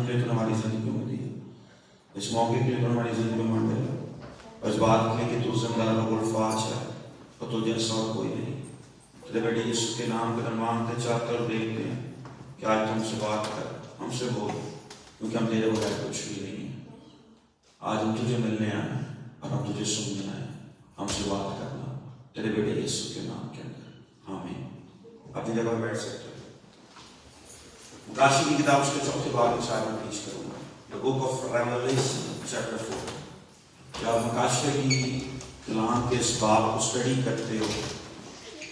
آزمائش کے لیے تو ہماری زندگیوں میں دی ہے، اس موقع کے لیے تو ہماری زندگیوں میں مل ہے، اور اس بات کے لیے کہ تو زندہ و الفاظ ہے اور تو جیسا اور کوئی نہیں۔ تیرے بیٹے یسوع کے نام کے مانگتے چاہتے اور دیکھتے ہیں کہ آج تم سے بات کر، ہم سے بول، کیونکہ ہم تیرے بغیر کچھ بھی نہیں ہیں۔ آج ہم تجھے ملنے آئے اور ہم تجھے سننے آئے، ہم سے بات کرنا تیرے بیٹے یسوع کے نام کے اندر، آمین۔ اپنی جگہ بیٹھ سکتے ہیں۔ مکاشی کی کتاب اس کے چوتھے باب میں شاید میں پیش کروں گا، The Book of Revelation chapter 4۔ جب مکاشی کی کلام کے اس باب کو اسٹڈی کرتے ہو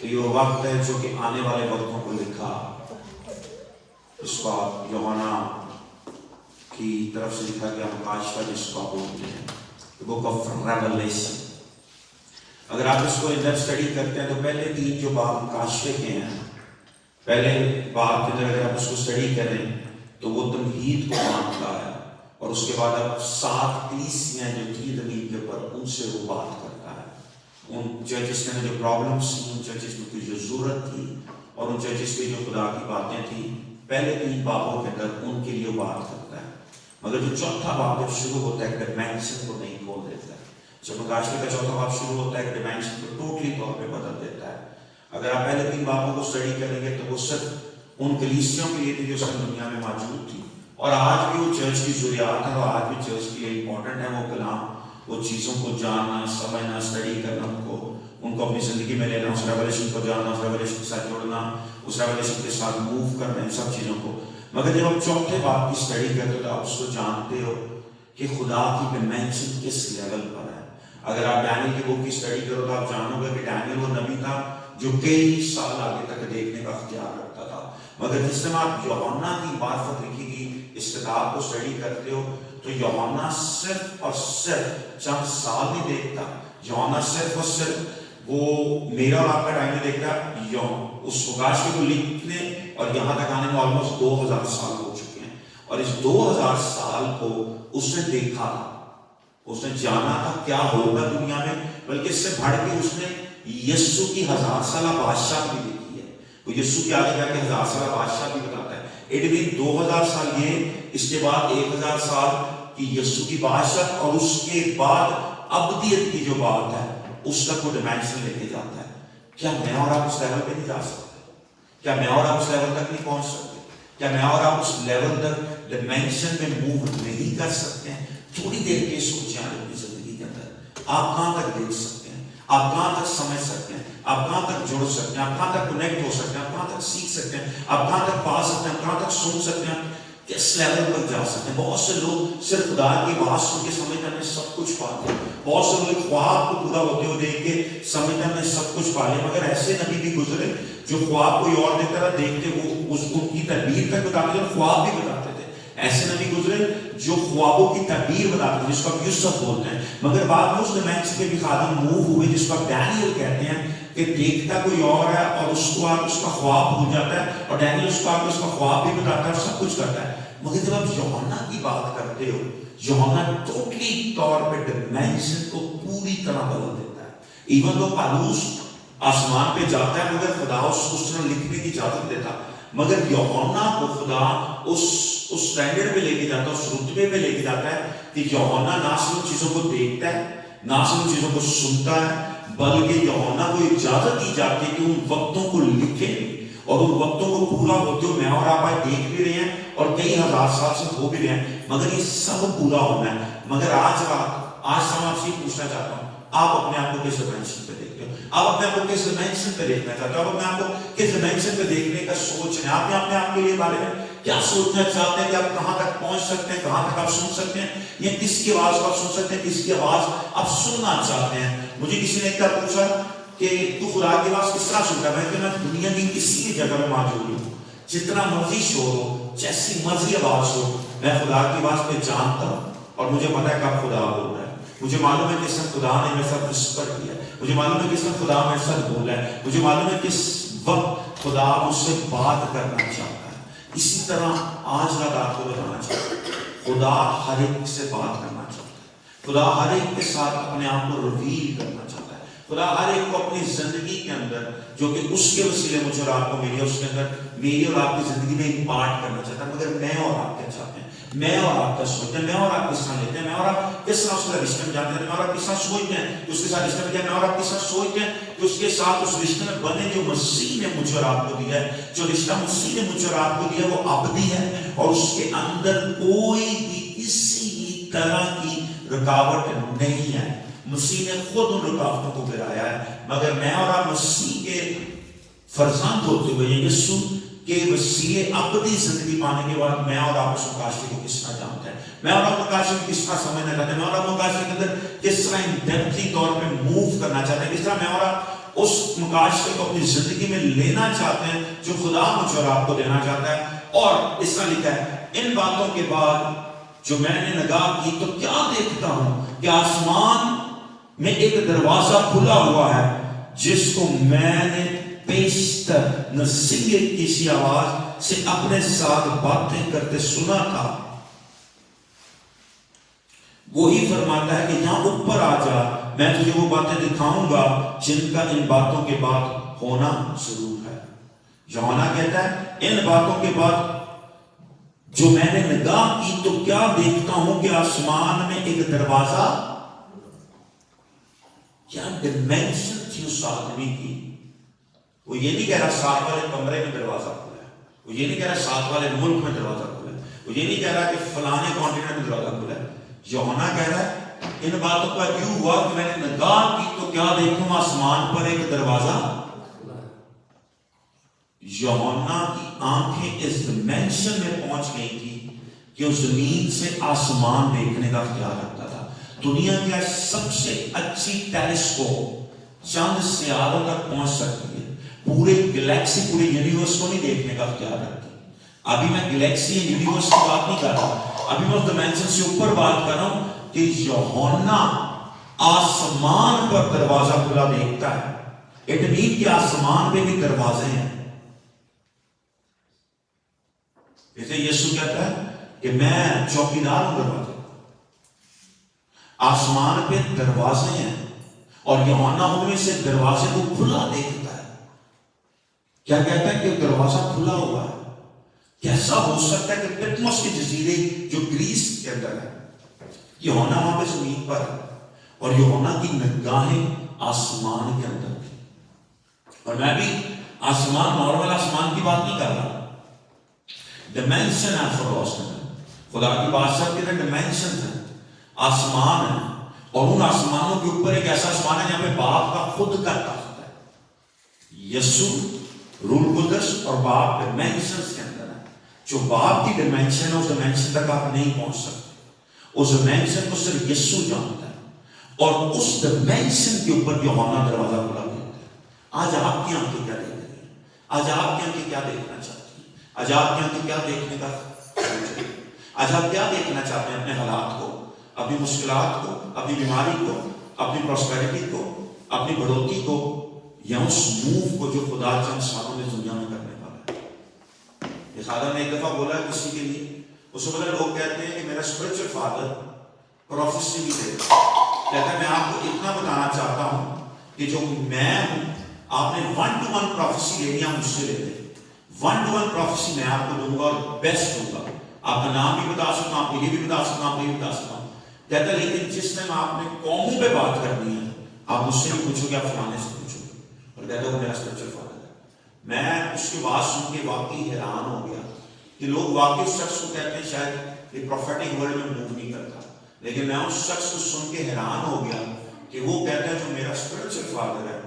تو یہ وقت ہے جو کہ آنے والے وقتوں کو لکھا، اس باب یوحنا کی طرف سے لکھا گیا مکاشفہ جس کو آپ بولتے ہیں The Book of Revelation۔ اگر آپ اس کو اندر اسٹڈی کرتے ہیں تو پہلے 3 جو باب مکاشفے کے ہیں، پہلے باب کے اندر اگر آپ اس کو اسٹڈی کریں تو وہ تمہید کو مانتا ہے، اور اس کے بعد اب 7 کلیسیاں جو تھی زمین کے اوپر ان سے وہ بات کرتا ہے، ان چرچز کے اندر جو پرابلمس تھیں، ان چرچز میں جو ضرورت تھی، اور ان چرچز کی جو خدا کی باتیں تھیں پہلے 3 بابوں کے اندر ان کے لیے بات کرتا ہے۔ مگر جو چوتھا باب جب شروع ہوتا ہے ڈائمینشن کو نہیں کھول دیتا ہے۔ جب مکاشفے کا چوتھا باب شروع ہوتا ہے ڈائمینشن کو ٹوٹلی طور پہ بدل دیتا ہے۔ اگر آپ پہلے 3 بابوں کو اسٹڈی کریں گے تو وہ صرف ان کلیسیوں کے لیے تھی جو اس دنیا میں موجود تھی، اور آج بھی وہ چرچ کی ضروریات ہے، اور آج بھی چرچ کے لیے امپورٹنٹ ہے وہ کلام، وہ چیزوں کو جاننا، سمجھنا، اسٹڈی کرنا، ان کو اپنی زندگی میں لینا، اس ریولیشن کو جاننا، اس ریولیشن کے ساتھ جوڑنا، اس ریولیشن کے ساتھ موو کرنا، ان سب چیزوں کو۔ مگر جب آپ چوتھے باب کی اسٹڈی کرتے ہو تو آپ اس کو جانتے ہو کہ خدا کی ڈائمینشن کس لیول پر ہے۔ اگر آپ ڈینیل کی بک کی اسٹڈی کرو تو آپ جانو گے کہ ڈینیل وہ نبی تھا جو کئی سال آگے تک دیکھنے کا اختیار رکھتا تھا، مگر جس میں آپ یوحنا کی معرفت لکھی گئی اس کتاب کو اسٹڈی کرتے ہو تو یوحنا صرف اور صرف چند سال نہیں دیکھتا، یوحنا صرف اور صرف وہ میرا اور آپ کا ٹائم نہیں دیکھتا، اس مکاشفے کو لکھنے اور یہاں تک آنے میں آلموسٹ 2000 سال ہو چکے ہیں، اور اس 2000 سال کو اس نے دیکھا تھا، اس نے جانا تھا کیا ہوگا دنیا میں، بلکہ اس سے بڑھ کے اس نے یسوع کی 1000 سالہ بادشاہ بھی دیکھی ہے۔ وہ یسوع کے آگے جا کے 1000 سالہ بادشاہ بھی بتاتا ہے۔ اٹ مین 2000 سال یہ، اس کے بعد 1000 سال کی یسوع کی بادشاہ، اور اس کے بعد ابدیت کی جو بات ہے اس تک وہ ڈائمینشن لے کے جاتا ہے۔ کیا میں اور آپ اس لیول پہ نہیں جا سکتے؟ کیا میں اور آپ اس لیول تک نہیں پہنچ سکتے؟ کیا میں اور آپ اس لیول تک ڈائمینشن میں موو نہیں کر سکتے ہیں؟ تھوڑی دیر کے سوچیں اپنی زندگی کے اندر آپ کہاں تک دیکھ سکتے ہیں، آپ کہاں تک سمجھ سکتے ہیں، آپ کہاں تک جڑ سکتے ہیں، آپ کہاں تک کنیکٹ ہو سکتے ہیں، آپ کہاں تک سیکھ سکتے ہیں، آپ کہاں تک پا سکتے ہیں، آپ کہاں تک سن سکتے ہیں، کس لیول پر جا سکتے ہیں۔ بہت سے لوگ صرف خدا کی آواز سن کے سمجھنے میں سب کچھ پاتے ہیں، بہت سے لوگ خواب کو پورا ہوتے ہوئے دیکھ کے سمجھنے میں سب کچھ پا لیں، مگر ایسے نبی بھی گزرے جو خواب کوئی اور دیکھ رہا دیکھتے وہ اس ان کی تعبیر تک بتاتے تھے، خواب بھی بتاتے تھے۔ ایسے نبی گزرے جو خوابوں کی تعبیر بتاتے ہیں، جس کو آپ یوسف بولتے ہیں، مگر بعد میں اس ڈائمینشن کے بھی خادم موو ہوئے جس کو آپ ڈینیل کہتے ہیں، کہ دیکھتا کوئی اور ہے اور اس کو آپ اس کا خواب بھول جاتا ہے، اور ڈینیل اس کو آپ اس کا خواب بھی بتاتا ہے اور سب کچھ کرتا ہے۔ مگر جب آپ یوحنا کی بات کرتے ہو، یوحنا ٹوٹلی طور پہ ڈائمینشن کو پوری طرح بدل دیتا ہے۔ ایون تو پالوس آسمان پہ جاتا ہے مگر خدا اس طرح لکھنے کی اجازت دیتا، مگر یوحنا کو خدا اس اسٹینڈرڈ پہ لے کے جاتا ہے، اس رتبے پہ لے کے جاتا ہے کہ یوحنا نہ صرف ان چیزوں کو دیکھتا ہے، نہ صرف ان چیزوں کو سنتا ہے، بلکہ یوحنا کو اجازت دی جاتی ہے کہ ان وقتوں کو لکھے، اور ان وقتوں کو پورا ہوتے ہوئے میں اور آپ دیکھ بھی رہے ہیں اور کئی ہزار سال سے ہو بھی رہے ہیں، مگر یہ سب پورا ہونا ہے۔ مگر آج ہم آپ سے پوچھنا چاہتا ہوں، آپ اپنے آپ کو کس ڈائمینشن پہ دیکھتے ہو؟ آپ اپنے آپ کو کس ڈائمینشن پہ دیکھنا چاہتے ہو؟ آپ اپنے آپ کو کس ڈائمینشن پہ دیکھنے کا سوچ رہے ہیں؟ آپ نے اپنے آپ کے لیے بارے میں کیا سوچنا چاہتے ہیں کہ آپ کہاں تک پہنچ سکتے ہیں، کہاں تک آپ سن سکتے ہیں، یا کس کی آواز کو آپ سن سکتے ہیں، کس کی آواز آپ سننا چاہتے ہیں؟ مجھے کسی نے ایک بار پوچھا کہ تو خدا کی آواز کس طرح سنتا ہے؟ میں دنیا کی کسی بھی جگہ میں موجود ہوں، جتنا مرضی شور ہو، جیسی مرضی آواز ہو، میں خدا کی آواز پہ جانتا ہوں، اور مجھے پتا ہے کب خدا بول رہا ہے، مجھے معلوم ہے کس نے خدا نے میرے ساتھ وسپر کیا ہے، مجھے معلوم ہے کس نے خدا میرے ساتھ بولا ہے، مجھے معلوم ہے کس وقت خدا مجھ سے بات کرنا چاہتا ہے۔ اسی طرح آج رات آپ کو بتانا چاہتا ہے، خدا ہر ایک سے بات کرنا چاہتا ہے، خدا ہر ایک کے ساتھ اپنے آپ کو ریویل کرنا چاہتا ہے، خدا ہر ایک کو اپنی زندگی کے اندر جو کہ اس کے وسیلے مجھے اور آپ کو ملی ہے، اس کے اندر میری اور آپ کی زندگی میں امپارٹ کرنا چاہتا ہے۔ مگر میں اور آپ کیا چاہتے ہیں؟ میں اور آپ کا سوچتے ہیں، میں اور آپ کس طرح لیتے ہیں، میں اور آپ کس طرح اس کا رشتے میں جاتے ہیں، میں اور آپ کس طرح سوچتے ہیں کہ اس کے ساتھ رشتے میں جائیں، میں اور آپ کس طرح سوچتے ہیں کہ اس کے ساتھ اس رشتے میں بنے جو مسیح نے مجھے اور آپ کو دیا ہے، جو رشتہ مسیح نے مجھے اور آپ کو دیا ہے وہ ابدی ہے اور اس کے اندر کوئی بھی کسی طرح کی رکاوٹ نہیں ہے۔ مسیح نے خود ان رکاوٹوں کو گرایا ہے، مگر میں اور آپ مسیح کے فرزند ہوتے ہوئے یسوع کے وسیلے ابدی زندگی پانے کے بعد میں اور آپ اس مقاصدے کو کس طرح جانتے ہیں، میں اور آپ مقاصدے کو کس طرح سمجھنا چاہتے ہیں، میں اور آپ مقاصدے کے اندر کس طرح انڈیپتھی طور پہ موو کرنا چاہتے ہیں، کس طرح میں اور آپ اس مقاصدے کو اپنی زندگی میں لینا چاہتے ہیں جو خدا مجھے اور آپ کو دینا چاہتا ہے۔ اور اس طرح لکھا ہے، ان باتوں کے بعد جو میں نے نگاہ کی تو کیا دیکھتا ہوں کہ آسمان میں ایک دروازہ کھلا ہوا ہے جس کو میں نے پیشتر نصیحت کی کسی آواز سے اپنے ساتھ باتیں کرتے سنا تھا۔ وہی فرماتا ہے کہ یہاں اوپر آ جا، میں تجھے وہ باتیں دکھاؤں گا جن کا ان باتوں کے بعد ہونا ضرور ہے۔ یوحنا کہتا ہے ان باتوں کے بعد جو میں نے نگاہ کی تو کیا دیکھتا ہوں کہ آسمان میں ایک دروازہ، کیا ڈیمینشن تھی اس آدمی کی۔ وہ یہ نہیں کہہ رہا ساتھ والے کمرے میں دروازہ کھلا ہے، وہ یہ نہیں کہہ رہا ساتھ والے ملک میں دروازہ کھلا ہے، وہ یہ نہیں کہہ رہا کہ فلانے کانٹیننٹ میں دروازہ کھلا ہے۔ یوحنا کہہ رہا ہے ان باتوں کا یوں ہوا کہ میں نے نگاہ کی تو کیا دیکھوں آسمان پر ایک دروازہ۔ یوحنا کی آنکھیں اس ڈیمینشن میں پہنچ گئی تھی کہ وہ زمین سے آسمان دیکھنے کا اختیار رکھتا تھا۔ دنیا کا سب سے اچھی ٹیلیسکوپ چند سیاروں تک پہنچ سکتی ہے، پورے گلیکسی پورے یونیورس کو نہیں دیکھنے کا اختیار رکھتی۔ ابھی میں گلیکسی یونیورس کی بات نہیں کر رہا، ابھی میں اس ڈیمینشن سے اوپر بات کر رہا ہوں کہ یوحنا آسمان پر دروازہ کھلا دیکھتا ہے۔ اٹ مین کہ آسمان پہ بھی دروازے ہیں۔ جیسے یسوع کہتا ہے کہ میں چوکیدار ہوں دروازے، آسمان پہ دروازے ہیں اور یوحنا ان میں سے دروازے کو کھلا دیکھتا ہے۔ کیا کہتا ہے کہ دروازہ کھلا ہوا ہے؟ کیسا ہو سکتا ہے کہ پٹموس کے جزیرے جو گریس کے اندر ہے، یوحنا وہاں پہ زمین پر ہے اور یوحنا کی نگاہیں آسمان کے اندر تھی۔ اور میں بھی آسمان نارمل آسمان کی بات نہیں کر رہا، ڈیمینشن ہے خدا کی بادشاہ کے ڈیمینشن ہے، آسمان ہے اور ان آسمانوں کے اوپر ایک ایسا آسمان ہے جہاں پہ باپ کا خود کا تخت ہے۔ یسوع روح القدس اور باپ ڈیمینشنز کے اندر ہے۔ جو باپ کی ڈیمینشن ہے اس ڈیمینشن تک آپ نہیں پہنچ سکتے، اس ڈیمینشن کو صرف یسوع جانتا ہے اور اس ڈیمینشن کے اوپر یوحنا دروازہ کھلا دیتا ہے۔ آج آپ کی آنکھیں کیا دیکھ رہی ہیں؟ آج آپ کی آنکھیں کیا دیکھنا چاہتی ہیں؟ آج آپ کی آنکھیں کیا دیکھنے کا سوچ رہی ہیں؟ آج آپ کیا دیکھنا چاہتے ہیں؟ اپنے حالات کو، اپنی مشکلات کو، اپنی بیماری کو، اپنی پراسپیرٹی کو، اپنی بڑھوتی کو، یا اس موو کو جو خدا چند سالوں میں دنیا میں کرنے والا ہے؟ یہ خادم نے ایک دفعہ بولا کسی کے لیے، اس کو بولا لوگ کہتے ہیں کہ میرا اسپرچل فادر پروفیسی بھی دے گا، کہتا ہے میں آپ کو اتنا بتانا چاہتا ہوں کہ جو میں ہوں آپ نے 1-to-1 پروفیسی لینی ہے مجھ سے لے لیں، 1-to-1 پروفیسی میں آپ کو دوں گا اور بیسٹ دوں گا، آپ کا نام بھی بتا سکتا ہوں، آپ کو یہ بھی بتا سکتا ہوں، آپ کو یہ بھی بتا سکتا ہوں۔ کہتا ہے لیکن جس ٹائم آپ نے قوموں پہ بات کرنی ہے آپ مجھ سے بھی پوچھو گے، آپ فلانے سے پوچھو گے، اور کہتا ہے وہ میرا اسپرچل فادر ہے۔ میں اس کی بات سن کے واقعی حیران ہو گیا کہ لوگ واقعی اس شخص کو کہتے ہیں شاید یہ پروفیٹک ورلڈ میں موو نہیں کرتا، لیکن میں اس شخص کو سن کے حیران ہو گیا کہ وہ کہتا ہے جو میرا اسپرچل فادر ہے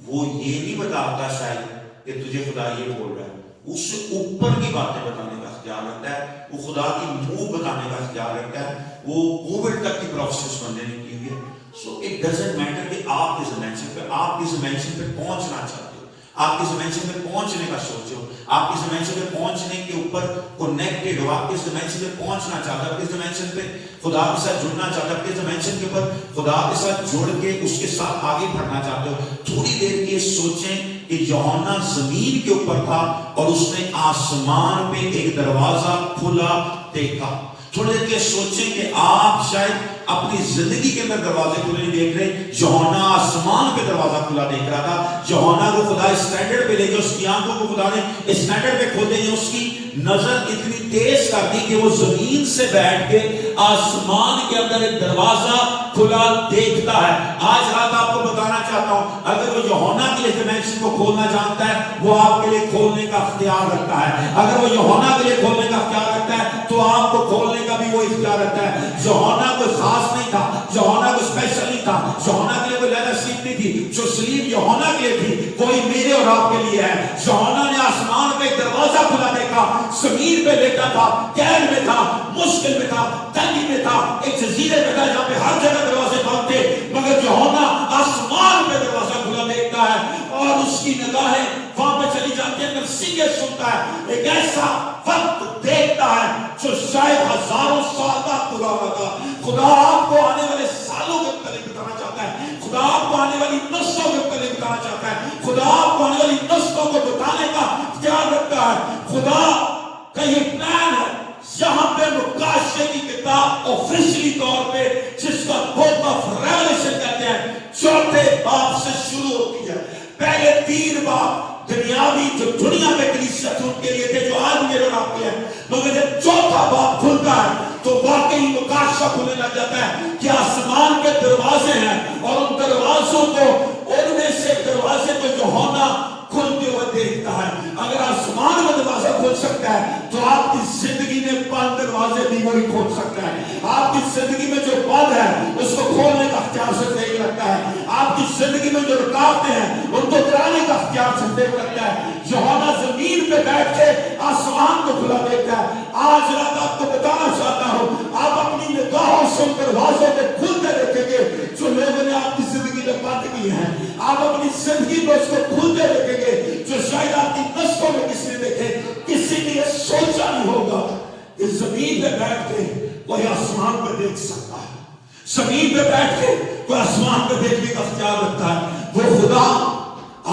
وہ یہ نہیں بتاتا شاید کہ تجھے خدا یہ بول رہا ہے، اس سے اوپر کی باتیں بتانے کا اختیار رکھتا ہے، وہ خدا کی منہ بتانے کا اختیار رکھتا ہے، وہ کووڈ تک کی پروسیس بندے نے کی ہوئی ہے۔ سو اٹ ڈزنٹ میٹر کہ آپ کس ڈیمینشن پہ، آپ کس ڈیمینشن پہ پہنچنا چاہتے ہو، آپ کس ڈیمینشن پہ پہنچنے کا سوچ ہو، آپ کس ڈیمینشن پہ پہنچنے کے اوپر کنیکٹڈ ہو، آپ کس ڈیمینشن پہ پہنچنا چاہتے ہو، کس ڈیمینشن پہ خدا کے ساتھ جڑنا چاہتے ہو، کس ڈیمینشن کے اوپر خدا کے ساتھ جڑ کے اس کے ساتھ آگے بڑھنا چاہتے ہو۔ تھوڑی دیر کے سوچیں کہ یوحنا زمین کے اوپر تھا اور اس نے آسمان پہ ایک دروازہ کھلا دیکھا. تھوڑی دیر کے سوچیں کہ آپ شاید اپنی زندگی کے اندر دروازے کھلے نہیں دیکھ رہے. یوحنا آسمان پہ دروازہ کھلا دیکھ رہا تھا. یوحنا کو خدا اسٹینڈرڈ پہ لے کے اس کی آنکھوں کو خدا نے اسٹینڈرڈ پہ کھول دیں. اس کی نظر اتنی تیز کر دی کہ وہ زمین سے بیٹھ کے آسمان کے اندر ایک دروازہ کھلا دیکھتا ہے. آج رات آپ کو بتانا چاہتا ہوں اگر وہ یوحنا کے لیے ڈیمینشن کو کھولنا جانتا ہے وہ آپ کے لیے کھولنے کا اختیار رکھتا ہے. اگر وہ یوحنا کے لیے کھولنے کا اختیار رکھتا ہے تو آپ کو کھولنے کا بھی وہ اختیار رکھتا ہے. یوحنا کوئی خاص نہیں تھا, یوحنا کوئی اسپیشل نہیں تھا, یوحنا کے لیے کوئی لیدر سلیپ نہیں تھی. جو سلیپ یوحنا کے لیے تھی وہی میرے اور آپ کے لیے ہے. یوحنا نے آسمان پہ ایک دروازہ کھلا دیکھا, زمین پہ لیٹا تھا, قید میں تھا, مشکل میں تھا, تنگی میں تھا, ایک جزیرے پہ تھا جہاں پہ ہر جگہ دروازے بند تھے, مگر یوحنا آسمان پہ دروازہ کھلا دیکھتا ہے اور اس کی نگاہیں وہاں پہ چلی جاتی ہے. اندر سینگے سنتا ہے, ایک ایسا وقت دیکھتا ہے جو شاید ہزاروں سال کا پرانا تھا. خدا آپ کو آنے والے سالوں کے متعلق بتانا چاہتا ہے, خدا آپ کو آنے والی نسلوں کے متعلق بتانا چاہتا ہے, خدا آپ کو آنے والی نسلوں کو بتانے کا اختیار رکھتا ہے. خدا کا یہ پلان ہے. یہاں پہ مکاشفے کی کتاب آفیشلی طور پہ جس کا بک آف ریولیشن کہتے ہیں چوتھے باب سے شروع ہوتی ہے. پہلے 3 باب دنیاوی جو دنیا میں کلیسیا ان کے لیے تھے جو آج میرے اور آپ کے ہیں, مگر جب چوتھا باب کھلتا ہے تو واقعی مکاشفہ کھلنے لگ جاتا ہے کہ آسمان کے دروازے ہیں اور ان دروازوں کو ان میں سے دروازے کو یوحنا کھلتے ہوئے دیکھتا ہے. اگر آسمان میں دروازہ کھول سکتا ہے تو آپ کی زندگی میں بند دروازے بھی وہی کھول سکتا ہے. آپ کی زندگی میں جو بند ہے اس کو کھولنے کا اختیار سے دیکھ رکھتا ہے. آپ کی زندگی میں جو رکاوٹیں ہیں ان کو کرانے کا اختیار سے دیکھ رکھتا ہے. یوحنا زمین پہ بیٹھ کے آسمان کو کھلا دیکھتا ہے. آج رات آپ کو بتانا چاہتا ہوں آپ اپنی نگاہوں سے ان دروازوں کو کھلتے دیکھیں گے جو لوگوں نے آپ کی زندگی میں بند کی ہیں. آپ اپنی زندگی میں اس کو کھلتے دیکھیں گے جو شاید آپ کی نسلوں میں کسی نے دیکھے, کسی نے یہ سوچا نہیں ہوگا کہ زمین پہ بیٹھ کے کوئی آسمان پہ دیکھ سکتا ہے. زمین پہ بیٹھ کے کوئی آسمان پہ دیکھنے کا اختیار رکھتا ہے. وہ خدا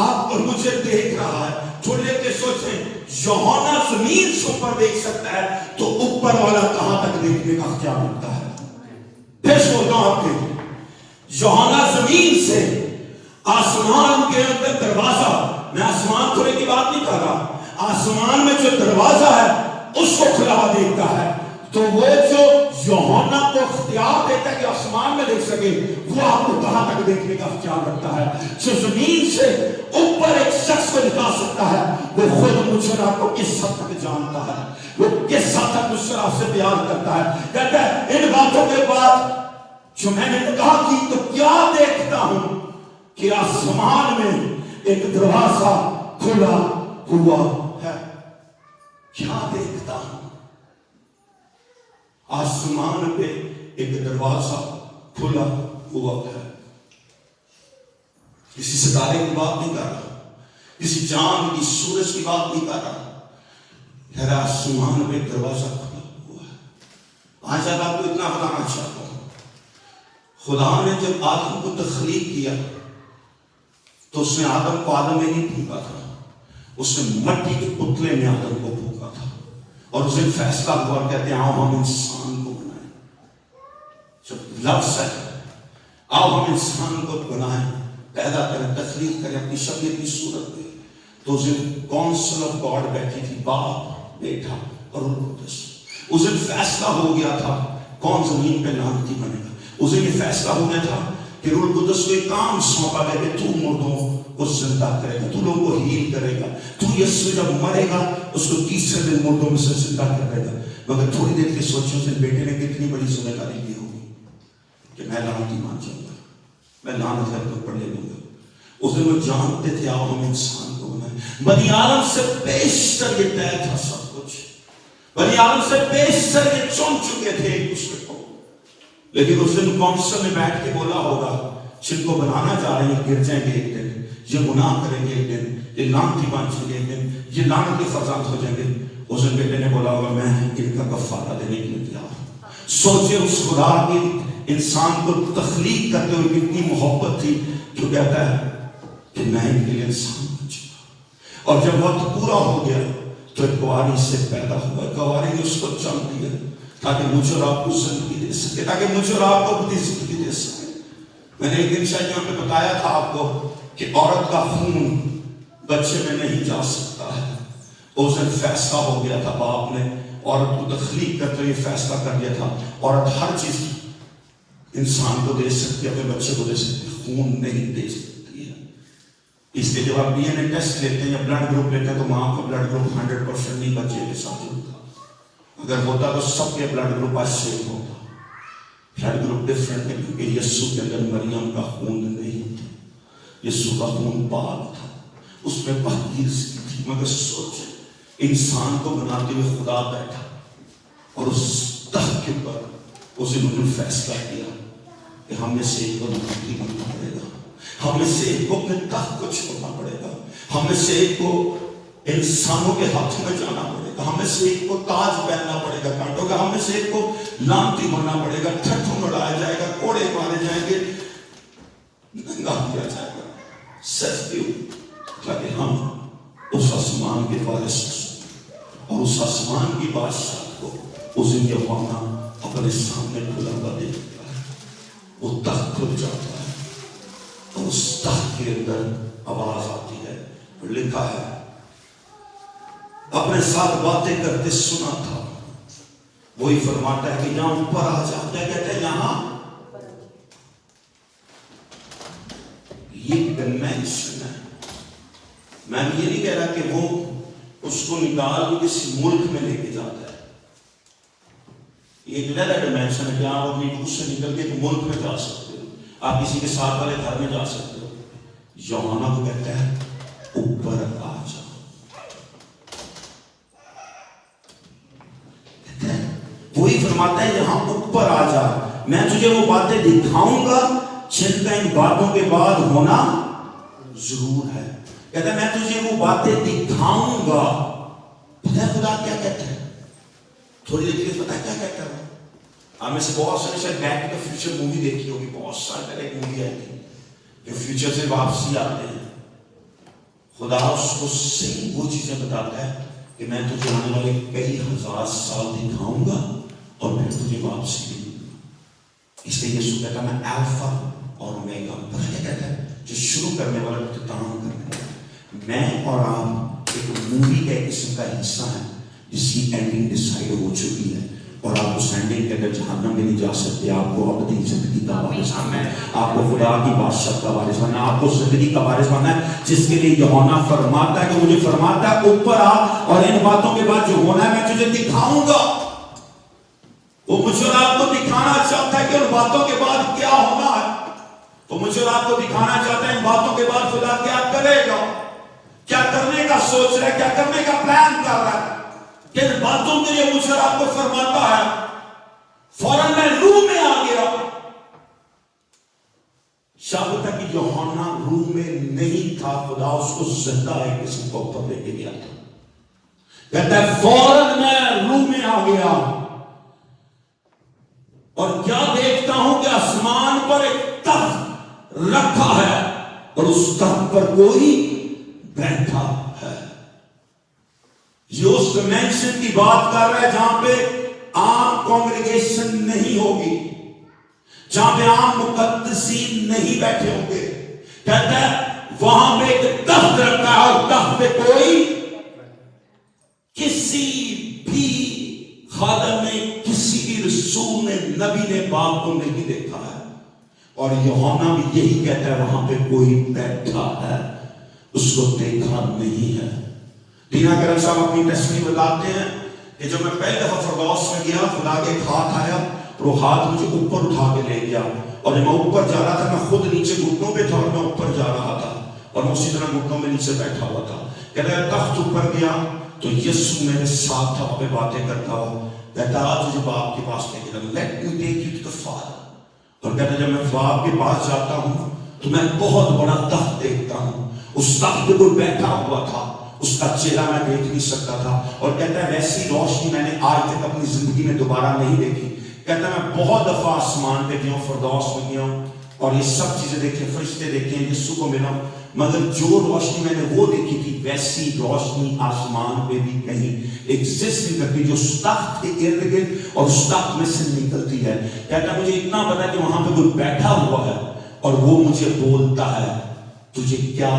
آپ اور مجھے دیکھ رہا ہے. تھوڑی دیر کے سوچیں یوحنا زمین سے اوپر دیکھ سکتا ہے تو اوپر والا کہاں تک دیکھنے کا اختیار رکھتا ہے. پھر سوچتا ہوں آپ کے یوحنا زمین سے آسمان کے اندر دروازہ, میں آسمان کھلے کی بات نہیں کر رہا, آسمان میں جو دروازہ ہے اس کو کھلا ہوا دیکھتا ہے. تو وہ جو یوحنا کو اختیار دیتا ہے کہ آسمان میں دیکھ سکے وہ آپ کو کہاں تک دیکھنے کا اختیار رکھتا ہے. جو زمین سے اوپر ایک شخص کو دکھا سکتا ہے وہ خود مجھ سے آپ کو کس حد تک جانتا ہے, وہ کس حد تک مجھ سے آپ سے پیار کرتا ہے. کہتا ہے ان باتوں کے بعد جو میں نے کہا کی تو کیا دیکھتا ہوں کہ آسمان میں ایک دروازہ کھلا ہوا ہے. کیا دیکھتا ہوں؟ آسمان پہ ایک دروازہ کھلا ہوا ہے. کسی ستارے کی بات نہیں کر رہا, کسی چاند کی سورج کی بات نہیں کر رہا, ہے آسمان پہ ایک دروازہ کھلا ہوا ہے. آج آپ کو اتنا بتانا چاہتا ہوں خدا نے جب آدم کو تخلیق کیا تو اس نے آدم کو آدم میں نہیں پھونکا تھا, اس نے مٹی کے پتلے میں آدم کو پھونکا تھا. اور اس نے فیصلہ ہوا, کہتے ہیں آؤ ہم انسان کو بنائیں. جب لفظ ہے آؤ ہم انسان کو بنائیں, پیدا کریں, تخلیق کریں اپنی شکل کی صورت میں, تو اس دن کونسل آف گاڈ بیٹھی تھی, باپ بیٹا اور روح القدس. اس دن فیصلہ ہو گیا تھا کون زمین پہ لعنتی بنے گا. اس دن یہ فیصلہ ہو گیا تھا کہ روح القدس کو ایک کام سونپا گیا کہ تو مردوں کو زندہ کرے گا, تو لوگوں کو ہیل کرے گا, تو یسوع جب مرے گا اس کو تیسرے دن مردوں میں سے زندہ کرے گا. مگر تھوڑی دیر کے سوچیں اس بیٹے نے کتنی بڑی ذمہ داری لی ہوگی کہ میں لعنتی مان جاؤں گا, میں لعنت گھر کے اوپر لے لوں گا. اس دن وہ جانتے تھے آؤ ہم انسان کو بنائیں. بنی آدم سے بیشتر یہ طے تھا سب کچھ, بنی آدم سے بیشتر یہ چن چکے تھے ایک دوسرے کو. لیکن اس دن کونسل میں بیٹھ کے بولا ہوگا جن کو بنانا چاہ رہے ہیں گر جائیں گے ایک دن, یہ گناہ کریں گے ایک دن, یہ لعنتی بن جائیں گے ایک دن, یہ لعنت کے فرزند ہو جائیں گے. اس دن بیٹے نے بولا ہوگا میں ان کا کفارہ دینے کے لیے تیار ہوں. سوچے اس خدا کی انسان کو تخلیق کرتے ہوئے کتنی محبت تھی جو کہتا ہے کہ میں ان کے لیے انسان بن چکا. اور جب وقت پورا ہو گیا تو ایک کواری سے پیدا ہوا, کواری نے اس کو چل دیا, تاکہ مجھے اور آپ کو زندگی دے سکے، تاکہ مجھے اور آپ کو اپنی زندگی دے سکے۔ میں نے ایک دن شاید یہاں پہ بتایا تھا آپ کو کہ عورت کا خون بچے میں نہیں جا سکتا ہے۔ اس دن فیصلہ ہو گیا تھا، باپ نے عورت کو تخلیق کرتے ہوئے فیصلہ کر لیا تھا عورت ہر چیز انسان کو دے سکتی ہے، اپنے بچے کو دے سکتی ہے، خون نہیں دے سکتی ہے۔ اس لیے جب آپ ڈی این اے ٹیسٹ لیتے ہیں یا بلڈ گروپ لیتے ہیں تو ماں کا بلڈ گروپ 100% نہیں بچے کے ساتھ ہوتا، اگر ہوتا تو سب کے بلڈ گروپ آج سیم ہوتا۔ بلڈ گروپ ڈفرنٹ ہے کیونکہ یسوع کے اندر مریم کا خون نہیں تھا، یسوع کا خون پاک تھا، اس میں پاکیزگی تھی۔ مگر سوچیں انسان کو بناتے ہوئے خدا بیٹھا اور اس تخت کے پر اسے مجھے فیصلہ کیا کہ ہم میں سے ایک کو نوکری کرنا پڑے گا، ہم میں سے ایک کو اپنے تخت کو چھوڑنا پڑے گا، ہم میں سے ایک کو انسانوں کے ہاتھ میں جانا پڑے گا، ہم میں سے ایک کو تاج پہننا پڑے گا کانٹوں کا، ہم میں سے ایک کو لانتی بننا پڑے گا، ٹھٹھوں میں اڑایا جائے گا، کوڑے مارے جائیں گے، ننگا کیا جائے گا، صرف کیوں؟ تاکہ ہم اس آسمان کے وارث اور اس آسمان کی بادشاہ کو اسے یوحنا اپنے سامنے کھلا ہوا دیکھتا ہے۔ وہ تخت کھل جاتا ہے اور اس تخت کے اندر آواز آتی ہے، لکھا ہے اپنے ساتھ باتیں کرتے سنا تھا، وہی فرماتا ہے کہ یہاں اوپر آ جا۔ کیا کہتے ہیں یہاں؟ یہ ڈیمینشن ہے۔ میں یہ نہیں کہہ رہا کہ وہ اس کو نکال کے کسی ملک میں لے کے جاتا ہے، یہ ایک نیا ڈیمینشن ہے کہ آپ اپنی روح سے نکل کے ایک ملک میں جا سکتے ہو، آپ کسی کے ساتھ والے گھر میں جا سکتے ہو۔ یوحنا کو کہتا ہے اوپر آ جا، وہی فرماتا ہے یہاں اوپر آ جا، میں تجھے وہ باتیں دکھاؤں گا جن کا ان باتوں کے بعد ہونا ضرور ہے۔ کہتا ہے میں تجھے وہ باتیں دکھاؤں گا۔ پتہ ہے خدا کیا کہتا ہے؟ تھوڑی دیر کے لیے پتہ ہے کیا کہتا ہے؟ آپ میں سے بہت سارے شاید back to the future movie دیکھی ہوگی، بہت سال پہلے ایک مووی آئی تھی جو فیوچر سے واپسی آتے ہیں، خدا اس کو صحیح وہ چیزیں بتاتا ہے کہ میں تجھے آنے والے کئی ہزار سال دکھاؤں گا اور پھر تجھے واپسی دوں گا۔ اس لیے یسوع کہتا ہے میں الفا اور اومیگا، پتہ کیا کہتا ہے؟ جو شروع کرنے والا اختتام کرنے والا۔ میں اور آپ ایک مووی کا ایک قسم کا حصہ ہے جس کی اینڈنگ ڈیسائیڈ ہو چکی ہے، اور آپ اس اینڈنگ کے اندر جہنم میں نہیں جا سکتے۔ آپ کو ابدی زندگی کا وارث بننا ہے، آپ کو خدا کی بادشاہت کا وارث بننا ہے، آپ کو زندگی کا وارث بننا ہے، جس کے لیے یوحنا فرماتا ہے کہ مجھے فرماتا ہے اوپر آ اور ان باتوں کے بعد جو ہونا ہے میں تجھے دکھاؤں گا۔ وہ مجھے اور آپ کو دکھانا چاہتا ہے کہ ان باتوں کے بعد کیا ہونا ہے، وہ مجھے اور آپ کو دکھانا چاہتا ہے ان باتوں کے بعد خدا کیا کرے گا، کیا کرنے کا سوچ رہا ہے، کیا کرنے کا پلان کر رہا ہے۔ کن باتوں کے لیے مجھے اور آپ کو فرماتا ہے؟ فوراً میں روح میں آ گیا۔ شاید تک کہ یوحنا روح میں نہیں تھا، خدا اس کو زندہ ہے کسی کو اوپر لے کے گیا تھا۔ کہتا ہے فوراً میں روح میں آ گیا اور کیا دیکھتا ہوں کہ آسمان پر ایک تخت رکھا ہے اور اس تخت پر کوئی بیٹھا ہے۔ یہ اس ڈیمینشن کی بات کر رہا ہے جہاں پہ عام کانگریگیشن نہیں ہوگی، جہاں پہ عام مقدسین نہیں بیٹھے ہوں گے۔ کہتا ہے وہاں پہ ایک تخت رکھا ہے اور تخت پہ کوئی، کسی بھی خادم نے، کسی بھی رسول نے، نبی نے باپ کو نہیں دیکھا ہے، اور یوحنا بھی یہی کہتا ہے وہاں پہ کوئی بیٹھا ہے، اس کو دیکھا نہیں ہے۔ دینا کرم صاحب اپنی تصویر بتاتے ہیں کہ جب میں پہلی دفعہ فردوس میں گیا، خدا کے ایک ہاتھ آیا اور وہ ہاتھ مجھے اوپر اٹھا کے لے گیا، اور جب میں اوپر جا رہا تھا میں خود نیچے گھٹنوں پہ تھا اور میں اوپر جا رہا تھا اور میں اسی طرح گھٹنوں میں نیچے بیٹھا ہوا تھا۔ کہتا ہے تخت اوپر گیا تو یسوع میرے ساتھ تھا، وہاں پہ باتیں کرتا ہوا۔ کہتا آج مجھے باپ کے پاس لے کے جاؤ، let me take you to the father. اور کہتا جب میں باپ کے پاس جاتا ہوں تو میں بہت بڑا تخت دیکھتا ہوں، اس تخت پہ کوئی بیٹھا ہوا تھا، اس کا چہرہ میں دیکھ نہیں سکتا تھا، اور کہتا ہے ویسی روشنی میں نے آج تک اپنی زندگی میں دوبارہ نہیں دیکھی۔ کہتا ہے میں بہت دفعہ آسمان پہ گیا ہوں، فردوس میں گیا ہوں اور یہ سب چیزیں دیکھیں، فرشتے دیکھیں، یسوع کو ملا ہوں، مگر جو روشنی میں نے وہ دیکھی تھی ویسی روشنی آسمان پہ بھی کہیں ایگزسٹ نہیں کرتی جو اس تخت کے ارد گرد اور اس تخت میں سے نکلتی ہے. کہتا مجھے اتنا پتا کہ وہاں پہ کوئی بیٹھا ہوا ہے اور وہ مجھے بولتا ہے تجھے کیا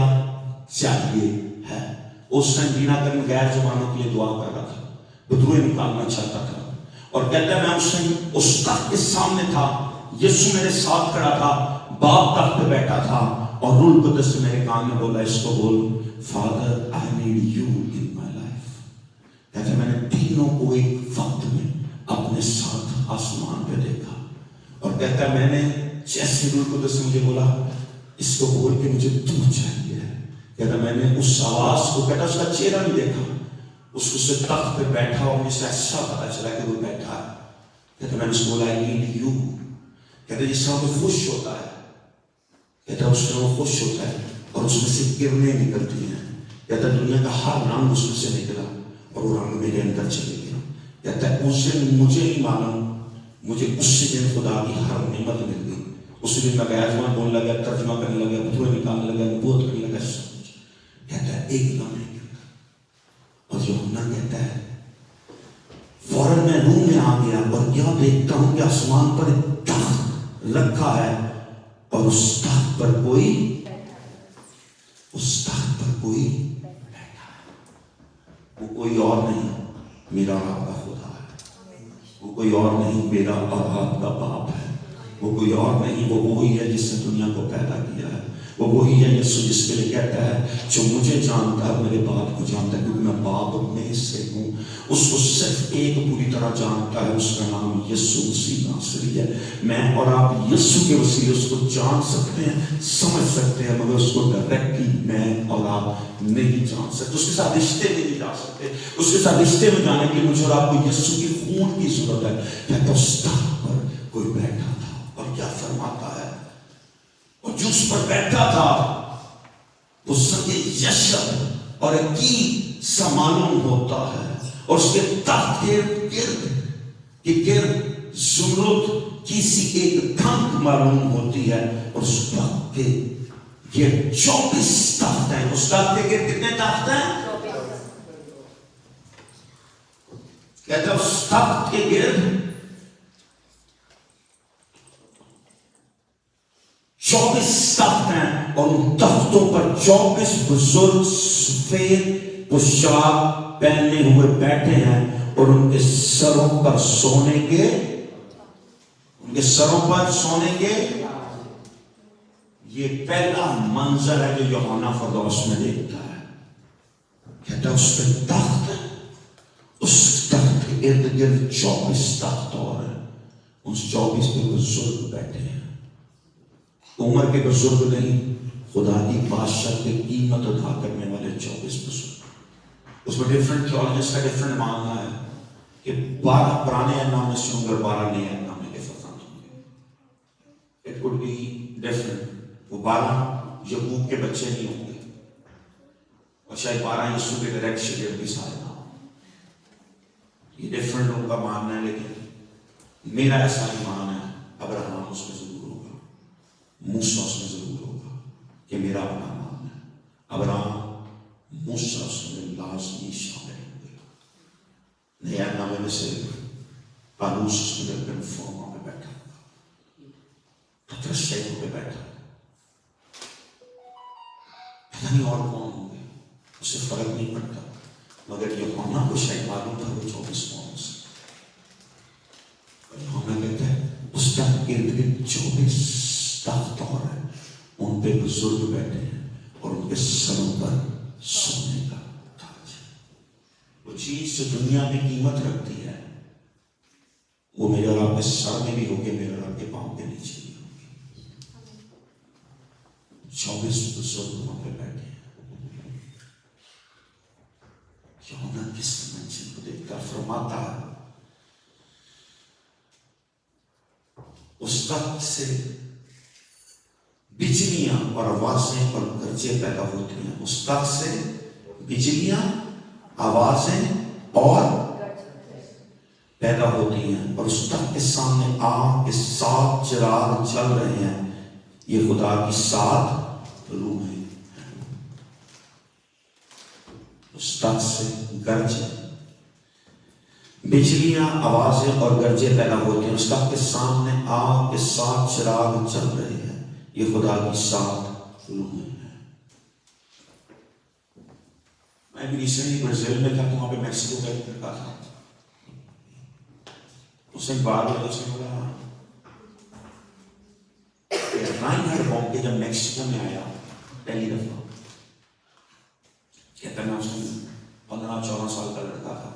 چاہیے ہے. اس ٹائم بینا کریم غیر زبانوں کے لیے دعا کر رہا تھا, بدروئے نکالنا چاہتا تھا, اور کہتا ہے میں اس ٹائم اس تخت کے سامنے تھا, یسوع میرے ساتھ کھڑا تھا, باپ تخت پہ بیٹھا تھا, اور روح القدس میرے کان میں بولا اس کو بول father I need you in my life. کہتا ہے میں نے تینوں کو ایک وقت میں اپنے ساتھ آسمان پہ دیکھا, اور کہتا ہے میں نے جیسے روح القدس نے مجھے بولا اس کو بول کے مجھے تو چاہیے, کہتا میں نے اس آواز کو, کہتا اس کا چہرہ نہیں دیکھا, اس کو سے تخت پہ بیٹھا اور مجھے ایسا پتا چلا کہ وہ بیٹھا ہے. کہتا میں نے اس کو بولا آئی نیڈ یو. کہتا جس طرح وہ خوش ہوتا ہے, کہتا اس طرح وہ خوش ہوتا ہے اور اس میں سے کرنیں نکلتی ہیں. کہتا دنیا کا ہر رنگ اس میں سے نکلا اور وہ رنگ میرے اندر چلے گیا. کہتا ہے اس دن مجھے نہیں معلوم, مجھے اسی دن خدا کی ہر نعمت مل گئی. اسی دن میں غیر زبان بولنے لگا, ترجمہ کرنے لگا, بدروئے نکالنے لگا, نبوت کرنے لگا. کہتا ہے ایک دم نہیں کرتا. اور یوحنا کہتا ہے فوراً میں روح میں آ گیا اور کیا دیکھتا ہوں کہ آسمان پر ایک تخت رکھا ہے اور اس تخت پر کوئی بیٹھا ہے. وہ کوئی اور نہیں میرا اور آپ کا خدا ہے. وہ کوئی اور نہیں میرا اور آپ کا باپ ہے. وہ کوئی اور نہیں, وہ وہی ہے جس نے دنیا کو پیدا کیا ہے. وہ وہی ہے یسوع جس کے لیے کہتا ہے جو مجھے جانتا ہے میرے باپ کو جانتا ہے کیونکہ میں باپ میں سے ہوں. اس کو صرف ایک پوری طرح جانتا ہے, اس کا نام یسوع مسیح ناصری ہے. میں اور آپ یسوع کے وسیلے اس کو جان سکتے ہیں, سمجھ سکتے ہیں, مگر اس کو ڈائریکٹلی میں اور آپ نہیں جان سکتے. اس کے ساتھ رشتے میں نہیں جا سکتے. اس کے ساتھ رشتے میں جانے کے لیے مجھے اور آپ کو یسوع کی خون کی ضرورت ہے. کہتا اس تخت پر کوئی بیٹھا تھا اور کیا فرماتا ہے, اور جو اس پر بیٹھا تھا وہ سب یشب اور عقید سا معلوم ہوتا ہے, اور اس کے تخت کے گرد زمرد کسی ایک دھنک معلوم ہوتی ہے, اور اس تخت کے گرد 24 تخت ہیں. اس تخت کے گرد کتنے تخت ہیں؟ کہتا ہے اس تخت کے گرد 24 تخت ہیں, اور ان تختوں پر 24 بزرگ سفید پوشاک پہنے ہوئے بیٹھے ہیں, اور ان کے سروں پر سونے کے یہ پہلا منظر ہے جو یوحنا فردوس میں دیکھتا ہے. کہتا ہے اس پہ تخت ہے, اس تخت کے ارد گرد 24 تخت اور ہیں, ان 24 پہ بزرگ بیٹھے ہیں. عمر کے بزرگ نہیں, خدا کی بادشاہ کی قیمت ادا کرنے والے 24 بزرگ. اس میں ڈیفرنٹ تھیولوجیز کا ڈیفرنٹ ماننا ہے کہ 12 پرانے نامے سے ہوں گے اور 12 نئے نامے کے فرزند ہوں گے. It could be different. وہ 12 یعقوب کے بچے نہیں ہوں گے, اور شاید 12 یسوع کے ڈائریکٹ شاگرد بھی سارے نہ ہوں. یہ ڈیفرنٹ ان کا ماننا ہے, لیکن میرا ایسا ایمان ہے ابراہیم اس میں ضرور ہوگا, موسیٰ اس میں ضرور ہوگا, کہ میرا اپنا نام ہے ابراہیم. موسیٰ اس میں لازمی شامل ہوں گے. نیا نامے میں سے پالوس اس میں درکن فورموں پہ بیٹھا ہوگا, پترس شیخوں پہ بیٹھا ہوگا, پتہ نہیں اور کون ہوں گے, اسے فرق نہیں پڑتا, مگر یوحنا کو شاید معلوم تھا وہ 24 کون سے. اور یوحنا کہتا ہے اس تخت کے ارد گرد 24 تخت اور ہیں, ان پہ بزرگ بیٹھے ہیں, اور ان کے سروں پر سونے کا تاج ہے. وہ چیز جو دنیا میں قیمت رکھتی ہے وہ میرے اور آپ کے سر میں بھی ہوگی, میرے اور آپ کے پاؤں کے نیچے بھی ہوگی. 24 بزرگ وہاں پہ بیٹھے ہیں. یوحنا کس منزل کو دیکھتا فرماتا ہے اس تخت سے بجلیاں اور آوازیں اور گرجیں پیدا ہوتی ہیں. اس تخت سے بجلیاں, آوازیں اور پیدا ہوتی ہیں, اور اس تخت کے سامنے آگ کے 7 چراغ جل رہے ہیں. یہ خدا کی 7 روح ہیں. اس تخت سے گرجے، بجلیاں، آوازیں اور گرجے پیدا ہوتے ہیں. اس تخت کے سامنے آگ کے 7 چراغ چل رہے ہیں. یہ خدا کی 7 روحیں ہیں. میں بھی ریسنٹلی برازیل میں تھا تو وہاں پہ میکسیکو کا ایک لڑکا تھا. اس نے بات میں اس نے بولا رائنہارڈ بونکے جب میکسیکو میں آیا پہلی دفعہ، کہتا میں اس میں 15-14 سال کا لڑکا تھا،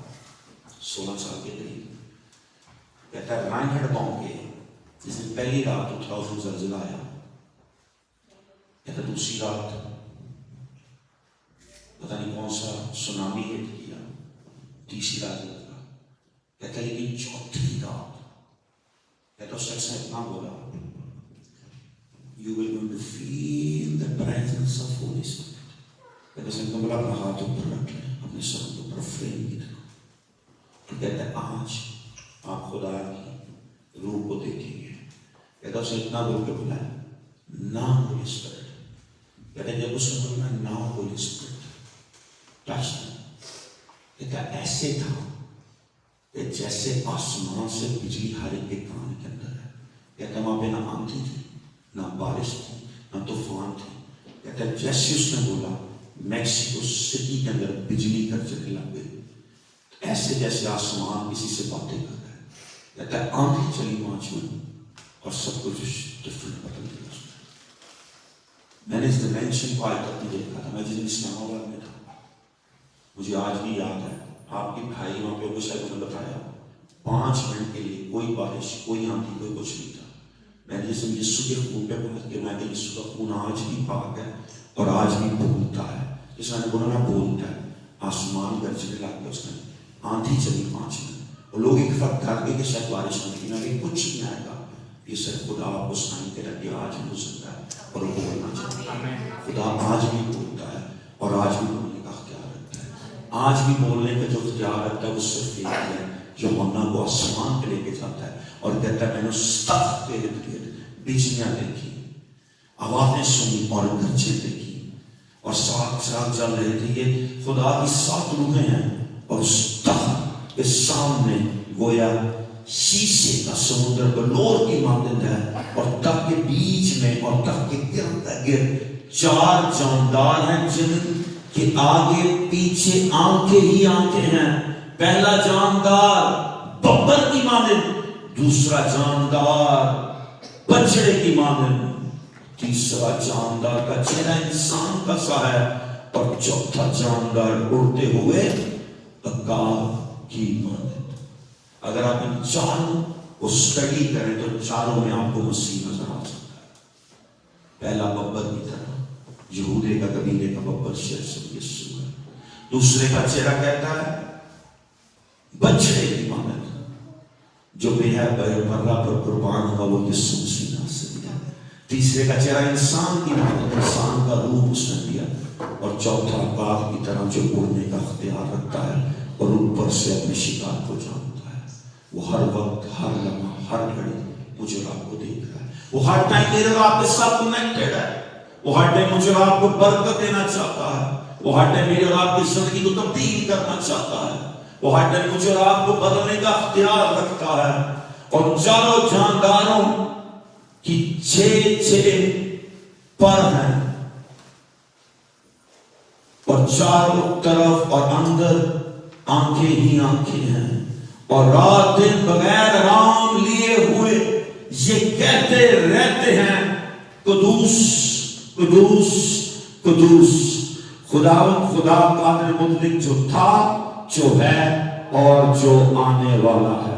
16 سال کے قریب. کہتا ہے رائنہارڈ بونکے جس نے پہلی رات اٹھا اس میں زلزلہ آیا. کہتا دوسری رات پتہ نہیں کون سا سونامی ہٹ کیا، تیسری رات لگا. کہتا لیکن چوتھی رات کہتا اس شخص نے اتنا بولا you will going to feel the presence of Holy Spirit. کہتا اس نے بولا اپنا ہاتھ اوپر رکھ لیں، اپنے سر کے اوپر فریم کی طرح. کہتا ہے آج آپ خدا کی روح کو دیکھیں گے. کہتا اسے اتنا بول کے بولا نام ہولی اسپرٹ. کہتا جب اس نے بولا نام ہولی اسپرٹ ٹچ، کہتا ایسے تھا کہ جیسے آسمان سے بجلی ہر ایک کے کان کے اندر ہے. کہتا وہاں پہ نہ آندھی تھی، نہ بارش تھی، نہ طوفان تھی. کہتا جیسے اس نے بولا میکسیکو سٹی کے اندر بجلی گرجنے لگ گئی، ایسے جیسے آسمان کسی سے باتیں کر رہا ہے. کہتا ہے آنکھیں چلی 5 منٹ اور سب کچھ ڈفرنٹ بدل گیا. میں نے اس ڈائمینشن کو آج تک نہیں دیکھا تھا. میں جس دن اسلام آباد میں تھا مجھے آج بھی یاد ہے، آپ کے بھائی وہاں پہ شاید نے بتایا 5 منٹ کے لیے کوئی بارش، کوئی آندھی، کوئی کچھ نہیں تھا. میں نے جیسے یسوع کے خون پہ پہنچ کے میں نے یسوع کا خون آج بھی پاک ہے اور آج بھی بولتا ہے. جس میں نے بولا نا بولتا ہے. آسمان گرجنے لگ گیا، اس نے آندھی چلی 5 منٹ اور لوگ ایک فرق کر گئے کہ شاید بارش ہوگی. میں کہ کچھ نہیں آئے گا. یہ صرف خدا آپ کو سنائی دے رہا کہ آج بھی ہو سکتا ہے اور وہ بولنا چاہتا ہے. خدا آج بھی بولتا ہے اور آج بھی بولنے کا اختیار رکھتا ہے. آج بھی بولنے کا جو اختیار رکھتا ہے وہ صرف ایک ہے جو ہمنا کو آسمان پہ لے کے جاتا ہے اور کہتا ہے میں نے اس تخت کے ارد گرد بجلیاں دیکھی، آوازیں سنی اور گرجیں دیکھی اور 7 چراغ جل رہے تھے. یہ خدا کی 7 روحیں ہیں اور اس تخت کے سامنے گویا شیشے کا سمندر بلور کی مانند ہے اور تخت کے بیچ میں اور تخت کے گرد گرد 4 جاندار ہیں جن کے آگے پیچھے آنکھیں ہی آنکھیں ہیں. پہلا جاندار ببر کی مانند، دوسرا جاندار بچڑے کی مانند، تیسرا جاندار کا چہرہ انسان کا سا ہے اور چوتھا جاندار اڑتے ہوئے عقاب کی مانند. اگر آپ ان چاروں کو سٹڈی کریں تو چاروں میں آپ کو مسیح نظر آ سکتا ہے. پہلا ببر کی طرح یہودے کا قبیلے کا ببر شخص یسوع ہے. دوسرے کا چہرہ کہتا ہے بچڑے کی مانند، جو بے مرہ پر قربان ہوا وہ یسوع مسیح ناصری ہے. تیسرے کا چہرہ انسان کی مانند، انسان کا روح اس نے دیا. اور چوتھا عقاب کی طرح جو اڑنے کا اختیار رکھتا ہے اور اوپر سے اپنے شکار کو جانتا ہے. وہ ہر وقت، ہر لمحہ، ہر گھڑی مجھے اور آپ کو دیکھ رہا ہے. وہ ہر ٹائم میرے اور آپ کے ساتھ کنیکٹڈ ہے. وہ ہر ٹائم مجھے اور آپ کو برکت دینا چاہتا ہے. وہ ہر ٹائم میرے اور آپ کی زندگی کو تبدیل کرنا چاہتا ہے. وہ ہر ٹائم مجھے اور آپ کو بدلنے کا اختیار رکھتا ہے. اور چاروں جانداروں کی 6 پر ہیں اور چاروں طرف اور اندر آنکھیں ہی آنکھیں ہیں اور رات دن بغیر آرام لیے ہوئے یہ کہتے رہتے ہیں قدوس قدوس قدوس خداوند خدا قادر مطلق جو تھا، جو ہے اور جو آنے والا ہے.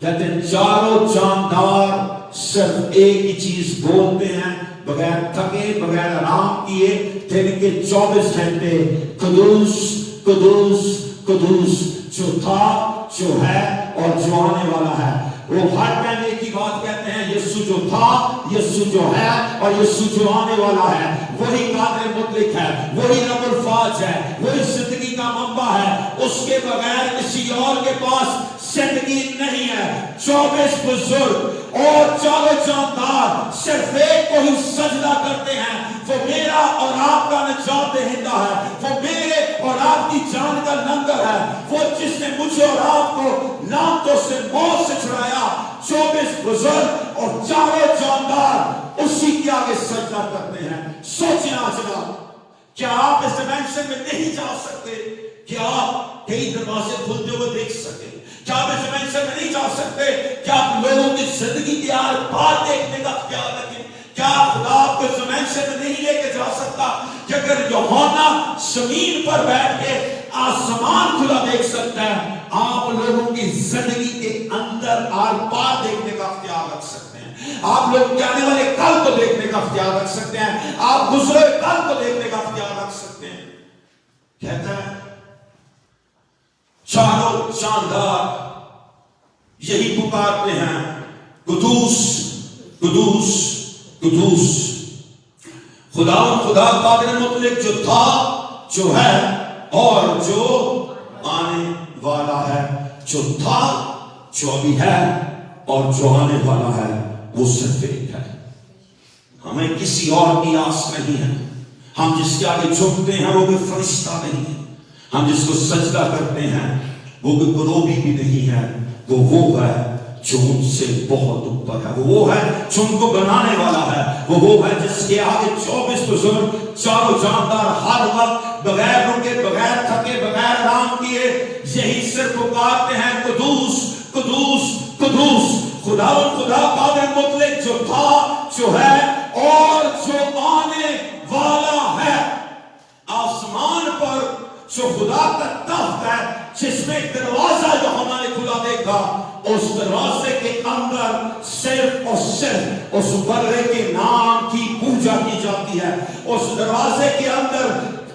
کہتے ہیں چاروں جاندار صرف ایک ہی چیز بولتے ہیں بغیر تھکے، بغیر آرام کیے دن کے 24 گھنٹے قدوس قدوس قدوس جو تھا، جو ہے اور جو آنے والا ہے. وہ ہر ٹائم ایک ہی بات کہتے ہیں یسوع جو تھا، یسوع جو ہے اور یسوع جو آنے والا ہے وہی قادر مطلق ہے، وہی رب الفاظ ہے، وہی زندگی کا منبع ہے. اس کے بغیر کسی اور کے پاس زندگی نہیں ہے. 24 بزرگ اور چاروں جاندار صرف ایک کو ہی سجدہ کرتے ہیں. وہ میرا اور آپ کا نجات دہندہ ہے، وہ میرے اور آپ کی جان کا لنگر ہے، وہ جس نے مجھے اور آپ کو لعنتوں سے موت سے چھڑایا۔ 24 بزرگ اور چاروں جاندار اسی کے آگے سجدہ کرتے ہیں۔ سوچیں آج رات، کیا آپ اس ڈائمینشن میں نہیں جا سکتے؟ کیا آپ کئی دروازے کھلتے ہوئے دیکھ سکتے؟ کیا آپ اس ڈائمینشن میں نہیں جا سکتے؟ کیا آپ لوگوں کی زندگی کے آر پار دیکھنے کا خیال رکھیں؟ کیا خدا آپ کو اس ڈائمینشن میں نہیں لے کے جا سکتا کہ اگر یوحنا زمین پر بیٹھ کے آسمان کھلا دیکھ سکتا ہے، آپ لوگوں کی زندگی کے اندر آر پار دیکھنے کا خیال رکھ سکتے ہیں، آپ لوگ کے آنے والے کل کو دیکھنے کا خیال رکھ سکتے ہیں، آپ گزرے کل کو دیکھنے کا خیال رکھ سکتے ہیں۔ کہتا ہے چاروں جاندار یہی پکارتے ہیں، قدوس قدوس قدوس خدا قادر مطلق، جو تھا، جو ہے اور جو آنے والا ہے۔ جو تھا، جو ابھی ہے اور جو آنے والا ہے، وہ صرف ایک ہے۔ ہمیں کسی اور کی آس نہیں ہے۔ ہم جس کے آگے جھکتے ہیں وہ کوئی فرشتہ نہیں ہے، ہم جس کو سجدہ کرتے ہیں وہ کوئی کروبی بھی نہیں ہے، وہ ہے جو ان سے بہت اوپر ہے، وہ ہے جو ان کو بنانے والا ہے، وہ ہے جس کے آگے 24 بزرگ چاروں جاندار ہر وقت بغیر رکے، بغیر تھکے، بغیر آرام کیے یہی صرف پکارتے ہیں، قدوس قدوس قدوس خدا قادر مطلق، جو تھا، جو ہے اور جو آنے والا ہے۔ آسمان پر جو خدا کا تخت ہے، جس میں ایک دروازہ جو ہمارے کھلا دیکھا، اس دروازے کے اندر صرف اور صرف اس برے کے نام کی پوجا کی جاتی ہے۔ اس دروازے کے اندر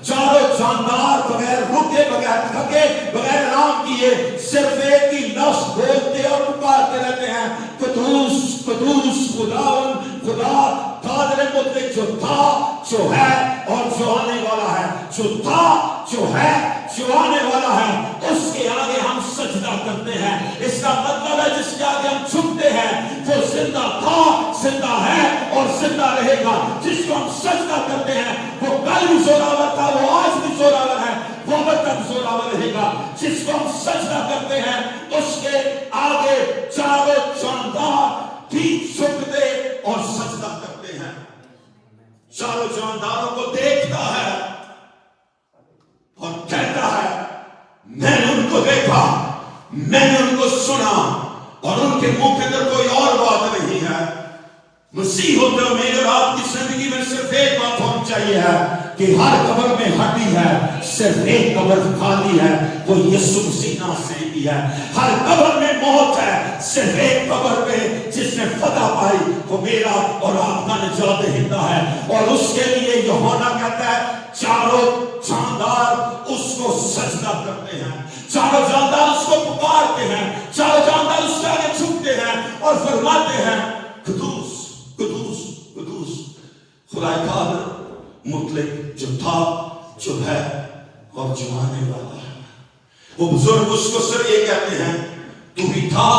چاروں جاندار بغیر رکے، بغیر تھکے، بغیر آرام کیے صرف ایک ہی لفظ بولتے اور پکارتے رہتے ہیں، قدوس قدوس خدا قادر مطلق، جو تھا، جو ہے اور جو آنے والا ہے۔ جو تھا، جو ہے، جو آنے والا ہے، اس کے آگے ہم سجدہ کرتے ہیں۔ اس کا مطلب ہے جس کے آگے ہم جھکتے ہیں وہ زندہ تھا، زندہ ہے اور زندہ رہے گا۔ جس کو ہم سجدہ کرتے ہیں وہ کل بھی زوراور تھا، وہ آج بھی زوراور ہے، وہ اب تک زوراور رہے گا۔ جس کو ہم سجدہ کرتے ہیں اس کے آگے چاروں جاندار بھی جھکتے اور سجدہ کرتے ہیں۔ چاروں جانداروں کو دیکھتا ہے اور کہتا ہے، میں نے ان کو دیکھا، میں نے ان کو سنا، اور ان کے منہ کے اندر کوئی اور بات نہیں ہے۔ مسیح ہوتے ہوئے میرے اور آپ کی زندگی میں صرف ایک بات ہونی چاہیے ہے کہ ہر قبر میں ہڈی ہے، صرف ایک قبر خالی ہے، وہ یسوع مسیح ناصری کی ہے۔ ہر قبر میں موت ہے، صرف ایک قبر پہ جس نے فتح پائی، وہ میرا اور آپ کا نجات دہندہ ہے۔ اور اس کے لیے یوحنا کہتا ہے چاروں جاندار اس کو سجدہ کرتے ہیں، چاروں جاندار اس کو پکارتے ہیں، چاروں جاندار اس کے آگے جھکتے ہیں اور فرماتے ہیں، قدوس قدوس قدوس خدا قادر مطلق، جو تھا، جو ہے اور جو آنے والا ہے۔ وہ بزرگ اس کو صرف یہ کہتے ہیں، تو ہی تھا،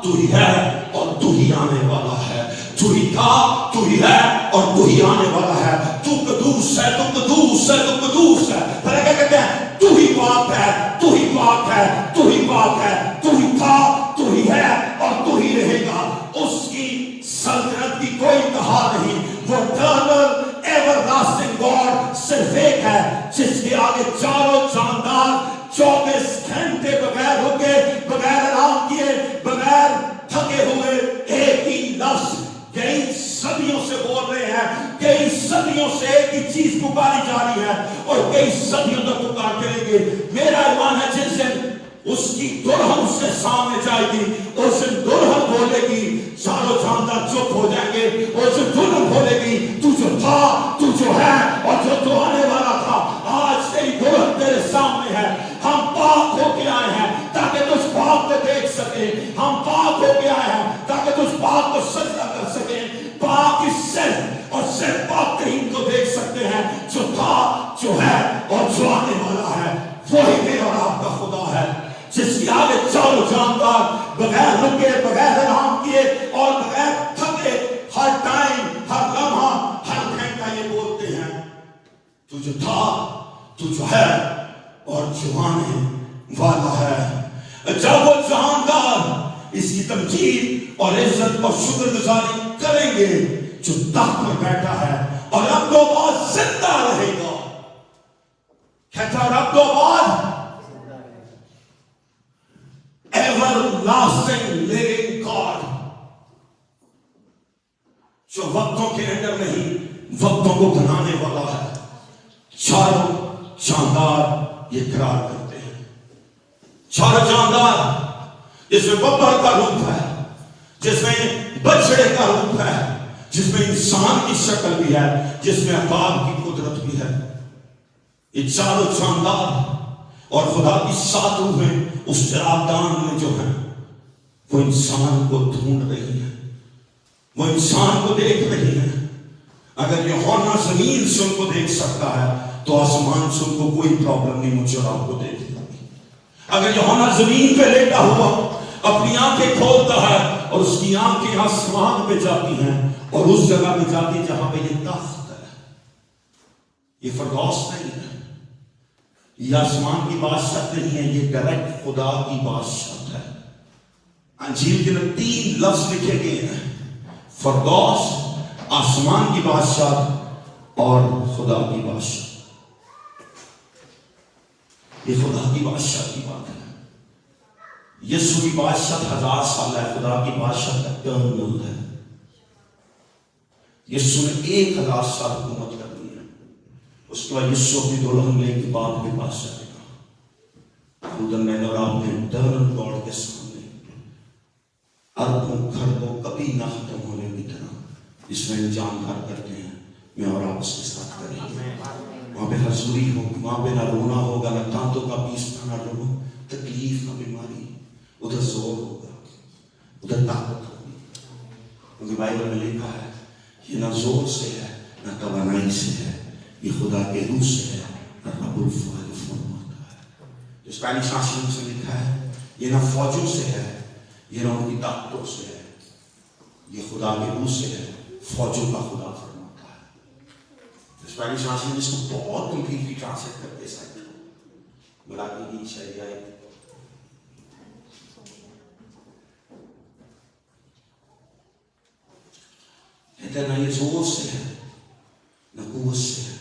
تو ہی ہے اور تو ہی آنے والا ہے۔ تو ہی تھا، تو ہی ہے اور تو ہی آنے والا ہے۔ تو قدوس ہے، تو قدوس ہے، تو قدوس ہے۔ پھر کیا کہتے ہیں، تو ہی پاک ہے، تو ہی پاک ہے، تو ہی پاک ہے، تو ہی تھا، تو ہی ہے اور تو ہی رہے گا۔ اس کی سلطنت کی کوئی انتہا نہیں۔ وہ eternal everlasting God صرف ایک ہے جس کے آگے چاروں جاندار 24 گھنٹے بغیر رکے، بغیر آرام کیے، بغیر تھکے ہوئے ایک ہی لفظ کئی صدیوں سے بول رہے ہیں، کئی صدیوں سے ایک ہی چیز پکاری جا رہی ہے اور کئی صدیوں تک پکارتے رہیں گے۔ میرا ایمان ہے جس دن اس کی دلہن اس کے سامنے جائے گی، اس دن دلہن بولے گی، چاروں جاندار چپ ہو جائیں گے، اس دن دلہن بولے گی، تو جو تھا، تو جو ہے اور جو آنے والا تھا، آج تیری دلہن تیرے سامنے ہے۔ ہم پاک ہو کے آئے ہیں تاکہ تجھ پاک کو دیکھ سکے، ہم پاک ہو کے آئے ہیں تاکہ تجھ پاک کو سجدہ کر سکے۔ پاک اس صرف اور صرف پاک ترین کو دیکھ سکتے ہیں، جو تھا، جو ہے اور جو آنے والا ہے۔ وہی میرا اور آپ کا خدا ہے جس کے آگے چاروں جاندار بغیر رکے، بغیر آرام کیے اور بغیر تھکے ہر ٹائم، ہر تمجید اور عزت اور شکر گزاری کریں گے جو تخت پر بیٹھا ہے اور اب تو بعد زندہ رہے گا. کہتا ہے اب تو بعد everlasting living God, جو وقتوں کے اندر نہیں وقتوں کو بنانے والا ہے. چاروں شاندار یہ قرار کرتے ہیں. چاروں شاندار جس میں ببر کا روپ ہے, جس میں بچڑے کا روپ ہے, جس میں انسان کی شکل بھی ہے, جس میں عقاب کی قدرت بھی ہے. یہ چاروں شاندار اور خدا کی سات روحیں اس چراغدان میں جو ہیں وہ انسان کو ڈھونڈ رہی ہیں, وہ انسان کو دیکھ رہی ہیں. اگر یوحنا زمین سے ان کو دیکھ سکتا ہے تو آسمان سے ان کو کوئی پرابلم نہیں مجھے اور آپ کو دیکھنا. اگر یوحنا زمین پہ لیٹا ہوا اپنی آنکھیں کھولتا ہے اور اس کی آنکھیں آسمان پہ جاتی ہیں اور اس جگہ پہ جاتی ہے جہاں پہ یہ تخت ہے. یہ فردوس نہیں ہے, یہ آسمان کی بادشاہت نہیں ہے, یہ ڈائریکٹ خدا کی بادشاہت ہے. انجیل کے اندر 3 لفظ لکھے گئے ہیں, فردوس, آسمان کی بادشاہت اور خدا کی بادشاہت. یہ خدا کی بادشاہت کی بات ہے. یسوع کی بادشاہت 1000 سال ہے, خدا کی بادشاہت اٹرنل ہے. یسوع نے 1000 سال حکومت کرنی ہے. اس کے بعد یسوع اپنی دلہن لے کے باپ کے پاس جائے گا. خدا میں اور آپ نے اٹرنل گاڈ کے سامنے اربوں خربوں کبھی نہ ختم ہونے کی طرح جس میں جاندار کرتے ہیں, میں اور آپ اس کے ساتھ کریں گے. وہاں پہ حضوری ہوگی, وہاں پہ نہ رونا ہوگا, نہ دانتوں کا پیسنا, نہ رونا, تکلیف, نہ بیماری. ادھر زور ہوگا, ادھر طاقت ہوگی. کیونکہ بائبل میں لکھا ہے یہ نہ زور سے ہے نہ توانائی سے ہے, یہ خدا کے روح سے ہے, رب الفضل فرماتا ہے. جو اسپینش آسمان سے لکھا ہے یہ نہ فوجوں سے ہے, یہ نہ ان کی طاقتوں سے ہے, یہ خدا کے روح سے ہے, فوجوں کا خدا فرماتا ہے. اسپینش آسمان اس کو بہت کمپلیٹلی ٹرانسلیٹ کرتے ہیں. ملاقی کی چاہیے کہتے ہیں نہ یہ زور سے ہے نہ قوت سے ہے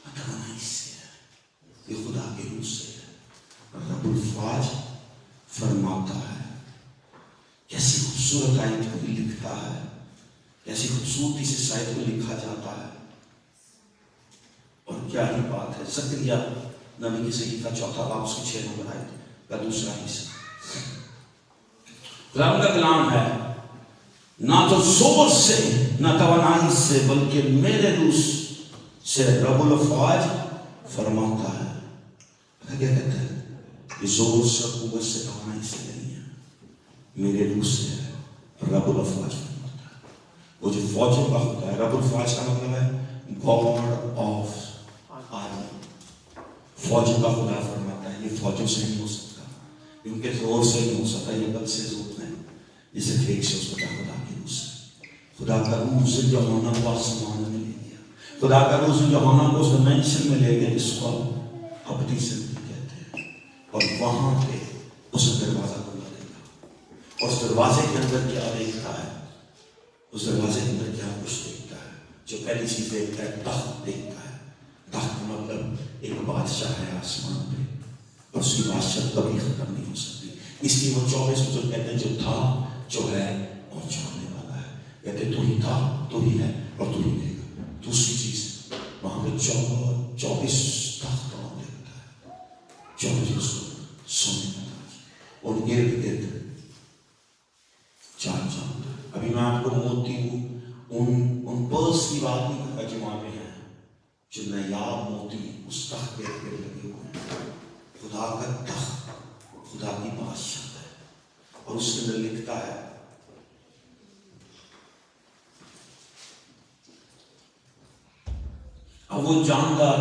نہ توانائی سے ہے, یہ خدا کے روح سے ہے. رب الفاظ فرماتا ہے. کیسی خوبصورت آیت کو بھی لکھتا ہے, کیسی خوبصورتی سے شاید کو لکھا جاتا ہے. اور کیا ہی بات ہے. زکریا نبی کی صحیفہ 4 باب اس کی 6 نمبر آیت کا دوسرا حصہ. خدا کا کلام ہے, نہ تو زور سے نہ توانائی سے بلکہ میرے روح سے رب الافواج فرماتا ہے. کیا کہتا ہے؟ یہ زور سے, قوت سے, توانائی سے نہیں ہے, میرے روح سے ہے, رب الافواج فرماتا ہے. وہ جو فوجوں کا ہوتا ہے, رب الافواج کا مطلب ہے گاڈ آف آرمی. فوجوں کا خدا فرماتا ہے. یہ فوجوں سے نہیں ہو سکتا, ان کے زور سے نہیں ہو سکتا, یہ بل سے زور نہیں, جسے پھینک سے اس کو خدا کی روح سے. خدا کا روح سے یوحنا کو آسمان میں لے گیا. خدا کا روح سے یوحنا کو اس ڈائمینشن میں لے گیا جس کو اپنی زندگی کہتے ہیں, اور وہاں پہ اس دروازہ کھلا دے گا. اور اس دروازے کے اندر کیا دیکھتا ہے, اس دروازے کے اندر کیا کچھ دیکھتا ہے. جو پہلی چیز دیکھتا ہے تخت دیکھتا ہے. تخت مطلب ایک بادشاہ ہے آسمان پہ, اور اس کی بادشاہت کبھی ختم نہیں ہو سکتی. اس لیے وہ 24 بزرگ کہتے ہیں جو تھا, جو ہے اور جو آنے والا ہے. کہتے تو ہی تھا, تو ہی ہے اور تو ہی رہے گا. دوسری چیز وہاں پہ 24 تخت اور دیکھتا ہے, 24 سونے کا تاج, اور گرد گرد 4 چاند. ابھی میں آپ کو موتی ہوں ان پرس کی بات نہیں کرتا جو وہاں پہ ہیں, جو نایاب موتی اس تخت کے ارد لگے ہوئے ہیں. خدا کا تخت خدا کی بادشاہت ہے, اور اس کے اندر لکھتا ہے اب وہ جاندار,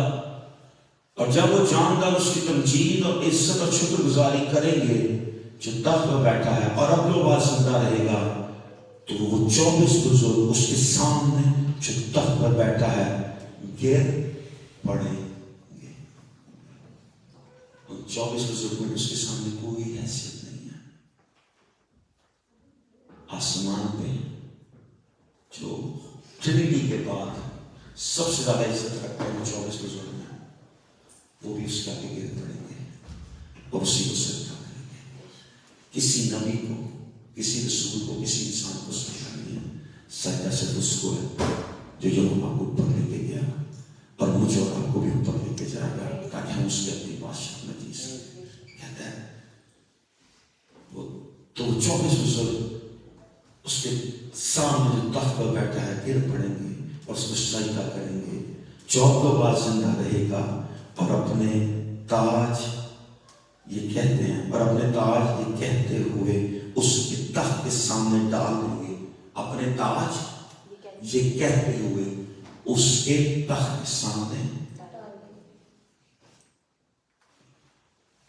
اور جب وہ جاندار اس کی تمجید اور عزت اور شکر گزاری کریں گے جو تخت پر بیٹھا ہے, اور اب جو بات زندہ رہے گا, تو وہ 24 بزرگ اس کے سامنے جو تخت پر بیٹھا ہے گر پڑیں گے. 24 بزرگوں میں اس کے سامنے کوئی حیثیت نہیں ہے. آسمان پہ جو ٹرینٹی کے بعد سب سے زیادہ عزت رکھتے ہیں 24 بزرگ ہیں، وہ بھی اس کے آگے گر پڑیں گے اور اسی کو سجدہ کریں گے. کسی نبی کو، کسی رسول کو، کسی انسان کو سجدہ نہیں ہے، سجدہ صرف اس کو ہے جو یہوہ کو اوپر لے کے گیا اور مجھے اور آپ کو بھی اوپر لے کے جائے گا تاکہ ہم اس کے اپنی بادشاہ میں جی سکیں. کہتا ہے وہ تو 24 بزرگ اس کے سامنے جو تخت پر بیٹھا ہے گر پڑیں گے اور اس کو سجدہ کریں گے. 14 بار زندہ رہے گا اور اپنے تاج یہ کہتے ہیں، اور اپنے تاج یہ کہتے ہوئے اس کے تخت کے سامنے ڈال دیں گے. اپنے تاج یہ کہتے ہوئے اس کے تخت کے سامنے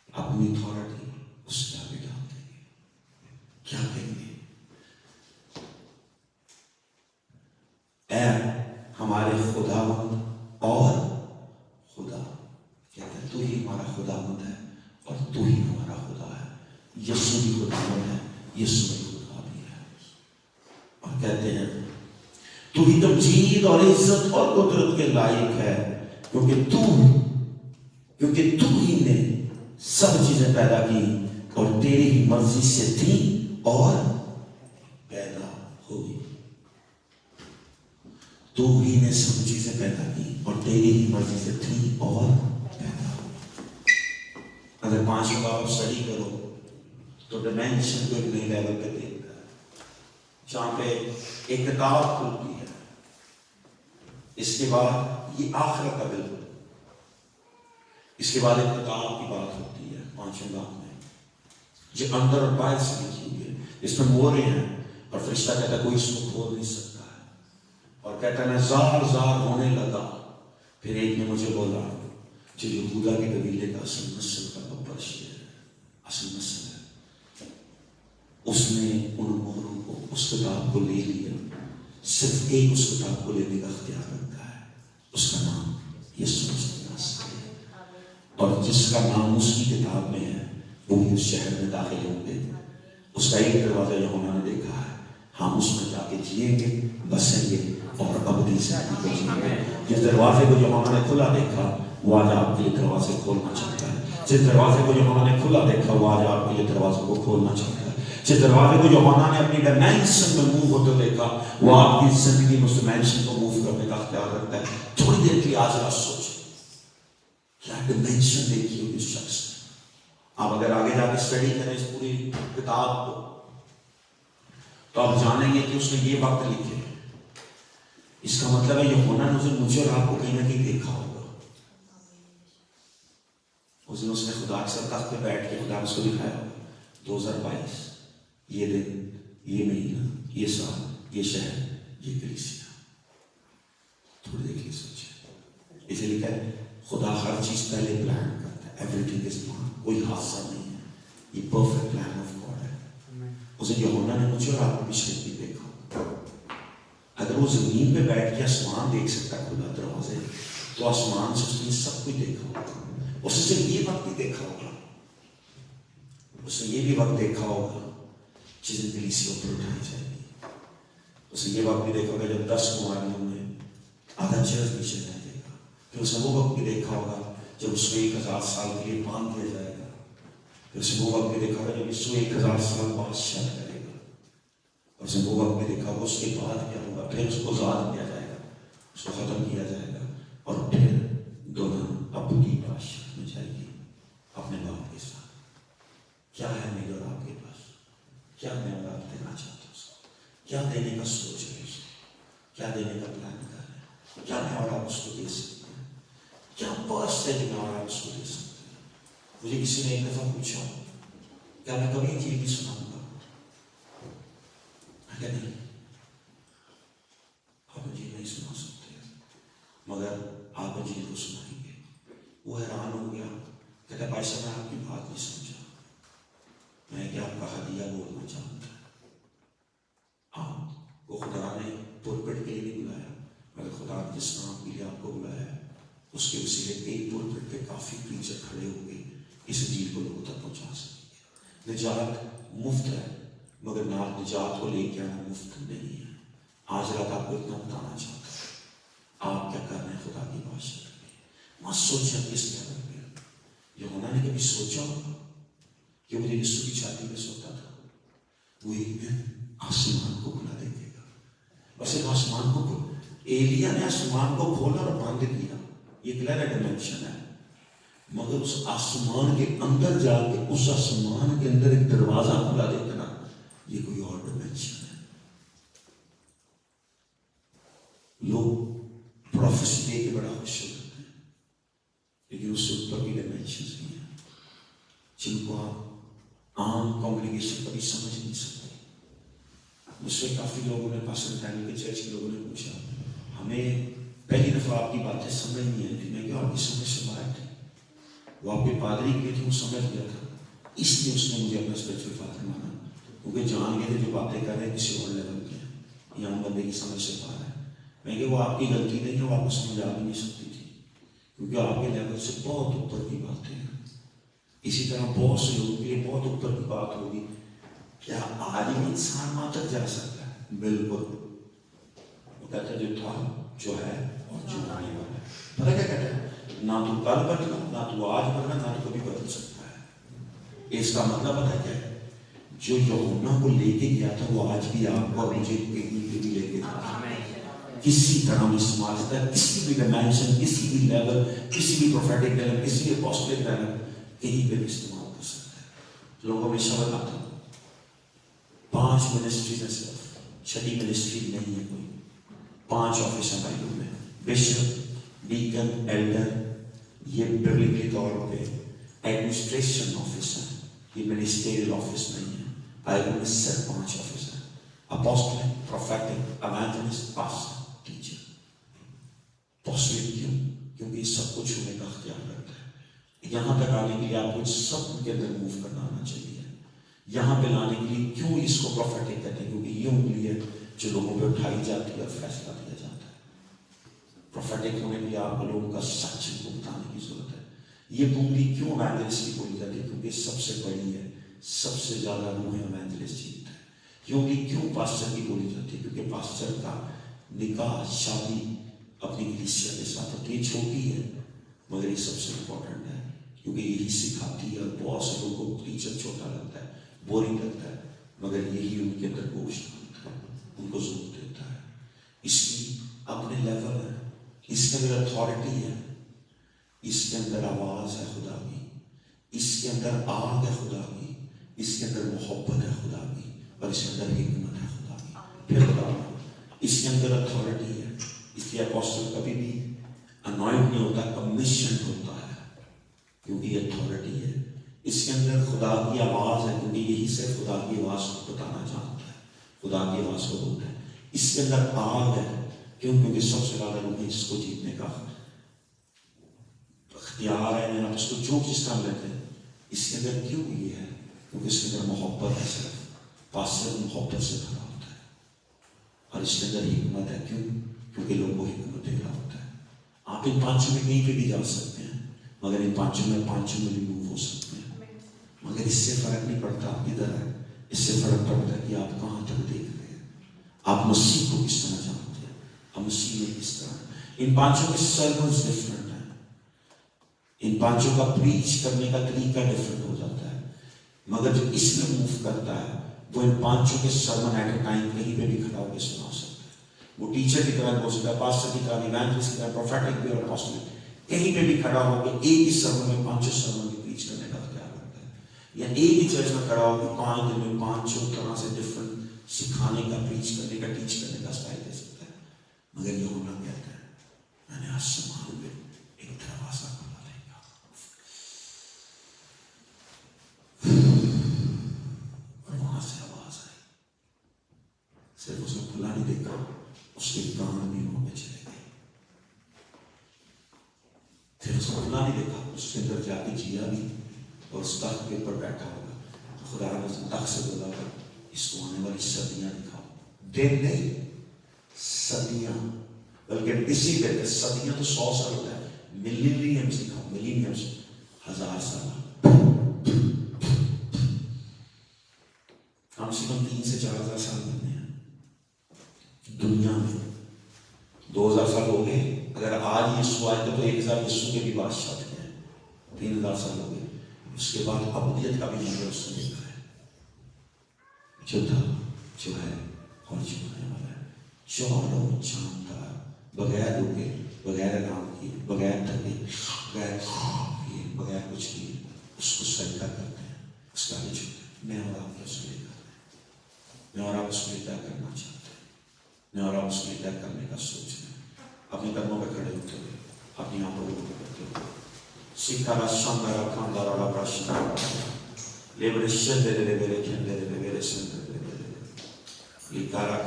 اپنی اتھارٹی اس کے آگے ڈال دیں گے. کیا کہیں گے؟ اے ہمارے خداوند اور خدا. کہتا ہے تو ہی ہمارا خداوند ہے اور تو ہی ہمارا خدا ہے. یسوع بھی خداوند ہے، یسوع بھی خدا بھی ہے. اور کہتے ہیں تو ہی تمجید اور عزت اور قدرت کے لائق ہے کیونکہ تو ہی نے سب چیزیں پیدا کی اور تیری ہی مرضی سے تھی اور پیدا ہوئی. تو ہی نے سب چیزیں پیدا کی اور تیری ہی مرضی سے تھی اور پیدا ہوئی. اگر 5 باب اسٹڈی کرو تو ڈیمینشن کو ایک نئی لیول پہ دیکھتا ہے جہاں پہ ایک کتاب کھلتی ہے. اس کے بعد یہ آخرت کا بالکل، اس کے بعد ایک کتاب کی بات ہوتی ہے 5 باب میں جو اندر اور باہر سے لکھی ہوئی ہے. اس میں مورے ہیں اور فرشتہ کہتا ہے کوئی اس کو کھول نہیں سکتا ہے. اور کہتا ہے میں زار ہونے لگا. پھر ایک نے مجھے بولا جو یہودا کے قبیلے کا اصل نسل کا ببر شیر ہے، اصل نسل ہے، اس نے ان مہروں کو، اس کتاب کو لے لیا. صرف ایک اس کتاب کو لینے کا اختیار رکھتا ہے، اس کا نام یسوع مسیح ہے. اور جس کا نام اس کی کتاب میں ہے وہی اس شہر میں داخل ہوں گے. اس کا ایک دروازہ یوحنا نے دیکھا ہے، ہم اس میں جا کے جیئیں گے، بسیں گے اور ابدی زندگی کو جیئیں گے. جس دروازے کو یوحنا نے کھلا دیکھا وہ آج آپ کے لیے دروازے کھولنا چاہتا ہے. جس دروازے کو یوحنا نے کھلا دیکھا وہ آج آپ کے لیے دروازے کو کھولنا چاہتا ہے. جس دروازے کو یوحنا نے اپنی ڈائمینشن میں موو ہوتے دیکھا وہ آپ کی زندگی میں اس ڈائمینشن کو موو کرنے کا اختیار رکھتا ہے. تھوڑی دیر کے لیے آج رات سوچیں کیا ڈائمینشن دیکھی ہوگی اس شخص نے. آپ اگر آگے جا کے اسٹڈی کریں اس پوری کتاب کو تو آپ جانیں گے کہ اس نے یہ وقت لکھے. اس کا مطلب ہے یوحنا نے مجھے اور آپ کو کہیں نہ کہیں دیکھا ہوگا. اس دن اس نے خدا کے ساتھ تخت پہ بیٹھ کے خدا اس کو دکھایا ہوگا. 2022 یہ دن، یہ مہینہ، یہ سال، یہ شہر، یہ کلیسیا. تھوڑی دیر کے لیے سوچیں. اسے لکھا ہے خدا ہر چیز پہلے پلان کرتا ہے. Everything is plan. کوئی حادثہ نہیں ہے، یہ پرفیکٹ پلان آف گاڈ ہے. اسے یوحنا نے مجھے اور آپ کو پچھلے بھی دیکھا. اگر وہ زمین پہ بیٹھ کے آسمان دیکھ سکتا ہے کھلا دروازے تو آسمان سے اس نے سب کچھ دیکھا ہوگا. اس نے صرف یہ وقت بھی دیکھا ہوگا، اس نے یہ بھی وقت دیکھا ہوگا چیزیں کلیسیا پر اٹھائی جائے گی. اس نے یہ وقت بھی دیکھا ہوگا جب 10 کماریوں میں آدھا چرچ نیچے رہ جائے گا. پھر اس نے وہ وقت بھی دیکھا ہوگا جب اس کو 1000 سال کے لیے باندھ دیا جائے گا. پھر اس نے وہ وقت بھی دیکھا ہوگا جب اس کو 1000 سال بادشاہ کرے گا. اور اس نے وہ وقت بھی دیکھا ہوگا اس کے بعد کیا ہوگا. پھر اس کو آزاد کیا جائے گا، اس کو ختم کیا جائے گا اور پھر دونوں اپنی بادشاہ میں جائے گی اپنے باپ کے ساتھ. کیا ہے میرے اور آپ کے پاس؟ کیا میں اور آپ دینا چاہتا ہوں اس کو؟ کیا دینے کا سوچ ہے اس کو؟ کیا دینے کا پلان کر رہے ہیں؟ کیا میں اور آپ اس کو دے سکتے ہیں؟ کیا پرس ہے جو میں اور آپ اس کو دے سکتے ہیں؟ مجھے کسی نے ایک دفعہ پوچھا کیا میں کبھی یہ بھی سناؤں گا؟ میں کہا نہیں، آپ مجھے نہیں سنا سکتے مگر آپ مجھے کو سنائیں گے. وہ حیران ہو گیا، کہتا بھائی صاحب میں آپ کی بات نہیں سمجھا. میں کہ آپ کا ہدیہ بولنا چاہتا ہے. آپ کو خدا نے پلپٹ کے لیے نہیں بلایا مگر خدا نے جس نام کے لیے آپ کو بلایا ہے اس کے وسیلے ایک پلپٹ پہ کافی پریچر کھڑے ہو گئے اس انجیل کو لوگوں تک پہنچا سکیں گے. نجات مفت ہے مگر نجات کو لے کے آنا مفت نہیں ہے. آج رات آپ کو اتنا بتانا چاہتا ہوں، آپ کیا کر رہے ہیں خدا کی بادشاہی میں. مت سوچیں کس لیول پہ. یہ ہونا نے کبھی سوچا ہوگا کہ مجھے یسوع کی چھاتی پہ سوتا تھا، وہ ایک دن آسمان کو کھلا دے گا. بس ایک آسمان کو ایلیا نے آسمان کو کھولا اور بند کیا، یہ کلیئر ڈائمینشن ہے. مگر اس آسمان کے اندر جا کے اس آسمان کے اندر ایک دروازہ کھلا دینا، یہ کوئی اور ڈائمینشن ہے. لوگ پروفیسی دے کے بڑا خوش ہو جاتے ہیں، لیکن اس سے اوپر بھی ڈائمینشنز بھی ہیں جن کو آپ عام کانگریگیشن کبھی سمجھ نہیں سکتے. مجھ سے کافی لوگوں نے پاسٹر ڈینیل کے چرچ کے لوگوں نے پوچھا، ہمیں پہلی دفعہ آپ کی باتیں سمجھ نہیں آئی تھی. میں کیا آپ کی سمجھ سے باہر تھی. وہ آپ کے پادری کے تھے، وہ سمجھ گیا تھا، اس لیے اس نے مجھے اپنا اسپرچل فادر مانا، کیونکہ جان گئے تھے جو باتیں کر رہے ہیں کسی اور لیول کی ہیں، یہاں بندے کی سمجھ سے باہر ہے. میں کہ وہ آپ کی غلطی نہیں ہے، وہ آپ کو سمجھ آ بھی نہیں سکتی تھی، کیونکہ آپ کے لیول سے بہت اوپر کی باتیں ہیں. اسی طرح بہت سے لوگوں کے لیے بہت اوپر کی بات ہوگی. کیا عالم انسان وہاں تک جا سکتا ہے؟ بالکل. وہ کہتا ہے جو تھا، جو ہے اور جو آنے والا ہے. پتہ کیا کہتا ہے؟ نہ تو کل بدلا، نہ تو آج بدلا، نہ تو کبھی بدل سکتا ہے. اس کا مطلب پتہ کیا ہے؟ جو یوحنا کو لے کے گیا تھا وہ آج بھی آپ کو اور مجھے کہیں پہ بھی لے کے جاتا ہے. کسی طرح میں استعمال کرتا ہے، کسی بھی ڈائمینشن، کسی بھی لیول، کسی بھی پروفیٹک لیول، کسی بھی اپوسٹلک لیول، کہیں پہ بھی استعمال کر سکتا ہے. لوگوں کو ہمیشہ بتاتا ہوں 5 منسٹریز ہیں، صرف 6 منسٹری نہیں ہے کوئی. 5 آفس ہیں بائبل میں، بشپ، ڈیکن، ایلڈر. یہ ببلیکلی طور پہ ایڈمنسٹریشن آفس ہیں، یہ منسٹریل آفس نہیں ہے. بائبل میں صرف 5 آفس ہیں: اپوسٹل، پروفیٹک، ایوانجلسٹ، پاسٹر، ٹیچر. اپوسٹل کیوں؟ کیونکہ یہ سب کچھ ہونے کا اختیار رکھتا ہے. یہاں تک آنے کے لیے آپ کو سب کے اندر موو کرنا آنا چاہیے. یہاں پہ لانے کے لیے کیوں اس کو پروفیٹک کہتے ہیں؟ کیونکہ یہ انگلی ہے جو لوگوں پہ اٹھائی جاتی ہے اور فیصلہ دیا جاتا ہے. پروفیٹک ہونے کے لیے آپ کو لوگوں کا سچ کو بتانے کی ضرورت ہے. یہ انگلی کیوں ایوانجلسٹ کی بولی جاتی ہے؟ کیونکہ سب سے بڑی ہے، سب سے زیادہ روح ایوانجلسٹ جیتا ہے. یہ انگلی کیوں پاسٹر کی بولی جاتی ہے؟ کیونکہ پاسٹر کا نکاح، شادی اپنی کلیسیا کے ساتھ ہوتی ہے. چھوٹی ہے مگر یہ سب سے امپورٹنٹ ہے، کیونکہ یہی سکھاتی ہے. اور بہت سے لوگوں کو ٹیچر چھوٹا لگتا ہے، بورنگ لگتا ہے، مگر یہی ان کے اندر گوشت ڈالتا ہے، ان کو ضرور دیتا ہے. اس کی اپنے لیول ہے، اس کے اندر اتھارٹی ہے، اس کے اندر آواز ہے خدا کی، اس کے اندر آگ ہے خدا کی، اس کے اندر محبت ہے خدا کی، اور اس کے اندر حکمت ہے خدا کی. پھر خدا اس کے اندر اتھارٹی ہے. اس لیے اپوسٹل کبھی بھی انوائنٹ نہیں ہوتا، کمیشن ہوتا ہے، کیونکہ یہ اتھارٹی ہے. اس کے اندر خدا کی آواز ہے، کیونکہ یہی سے خدا کی آواز کو بتانا چاہتا ہے، خدا کی آواز کو بولتا ہے. اس کے اندر آگ ہے، کیوں؟ کیونکہ سب سے زیادہ روح اس کو جیتنے کا اختیار ہے. آپ اس کو جو کس طرح لیتے ہیں. اس کے اندر کیوں یہ ہے؟ کیونکہ اس کے اندر محبت ہے. صرف پاسر محبت سے بھرا ہوتا ہے. اور اس کے اندر حکمت ہے. کیوں؟ کیونکہ لوگوں کو حکمت دے رہا ہوتا ہے. آپ ان 5 میں کہیں پہ بھی جا سکتے ہیں، مگر ان 5 میں بھی موو ہو سکتے ہیں. مگر اس سے فرق نہیں پڑتا آپ کدھر ہے. اس سے فرق پڑتا ہے کہ آپ کہاں تک دیکھ رہے ہیں، آپ مسیح کو کس طرح جانتے ہیں، آپ مسیح میں کس طرح. ان 5 کے سرمنز ڈفرنٹ ہیں، ان 5 کا پریچ کرنے کا طریقہ ڈفرنٹ ہو جاتا ہے. مگر جو اس میں موو کرتا ہے وہ ان 5 کے سرمن ایٹ اے ٹائم کہیں پہ بھی کھڑا ہو کے سنا سکتا ہے. وہ ٹیچر کی طرح ہو سکتا ہے، پاسٹر کی طرح، ایوانجلسٹ کی طرح، پروفیٹک بھی اور اپوسٹلک، کہیں پہ بھی کھڑا ہو کے ایک ہی سرمن میں 5 سرمن کی پریچ کرنے کا اختیار رکھتا ہے. یا ایک ہی چرچ میں کھڑا ہو کے 5 دن میں 5 طرح سے ڈفرنٹ سکھانے کا، پریچ کرنے کا، ٹیچ کرنے کا اسٹائل دے سکتا ہے. مگر یہ ہونا کہتا ہے میں نے آسمان میں ایک دروازہ کھولا دے گا، اور وہاں سے آواز آئی. صرف اس نے کھلا نہیں دیکھا، اس کے کان بھی وہاں پہ چلے گئے. پھر اس کو کھلا نہیں دیکھا، اس کے اندر جا کے جیا بھی، اور اس تخت کے اوپر بیٹھا ہوگا. خدا نے تخت سے بولا گا اس کو آنے والی صدیاں دکھاؤ. دن نہیں، صدیاں، بلکہ اسی طرح صدیاں تو 100 سال ہوتا ہے، ملینیمز دکھاؤ، ملینیمز 1000 سال. کم سے کم 3 سے 4,000 سال بننے ہیں دنیا میں. 2000 سال ہو گئے. اگر آج یسوع آئے تو 1000 یسوع کے بھی بادشاہ تھے. 3000 سال ہو گئے. اس کے بعد ابدیت کا بھی منظر اس نے دیکھا ہے. جو تھا، جو ہے اور جو ہونے والا ہے. چاروں جانتا ہے، بغیر روکے، بغیر آرام کیے، بغیر تھکے، بغیر خواب کیے، بغیر کچھ کیے اس کو سجدہ کرتے ہیں. اس کا بھی جھکتے ہیں. میں اور آپ اس کے لیے کرتے ہیں. میں اور آپ اس کے لیے کیا کرنا چاہتے ہیں. میں اور آپ اس کے لیے کیا کرنے کا سوچ رہے ہیں. اپنے قدموں پہ کھڑے ہوتے ہوئے اپنی آنکھوں کو پکڑتے ہوئے سکھا شاندار خاندار پراشن لے بڑے شدے لے میرے کھندے لے میرے سندے لے یہ کارا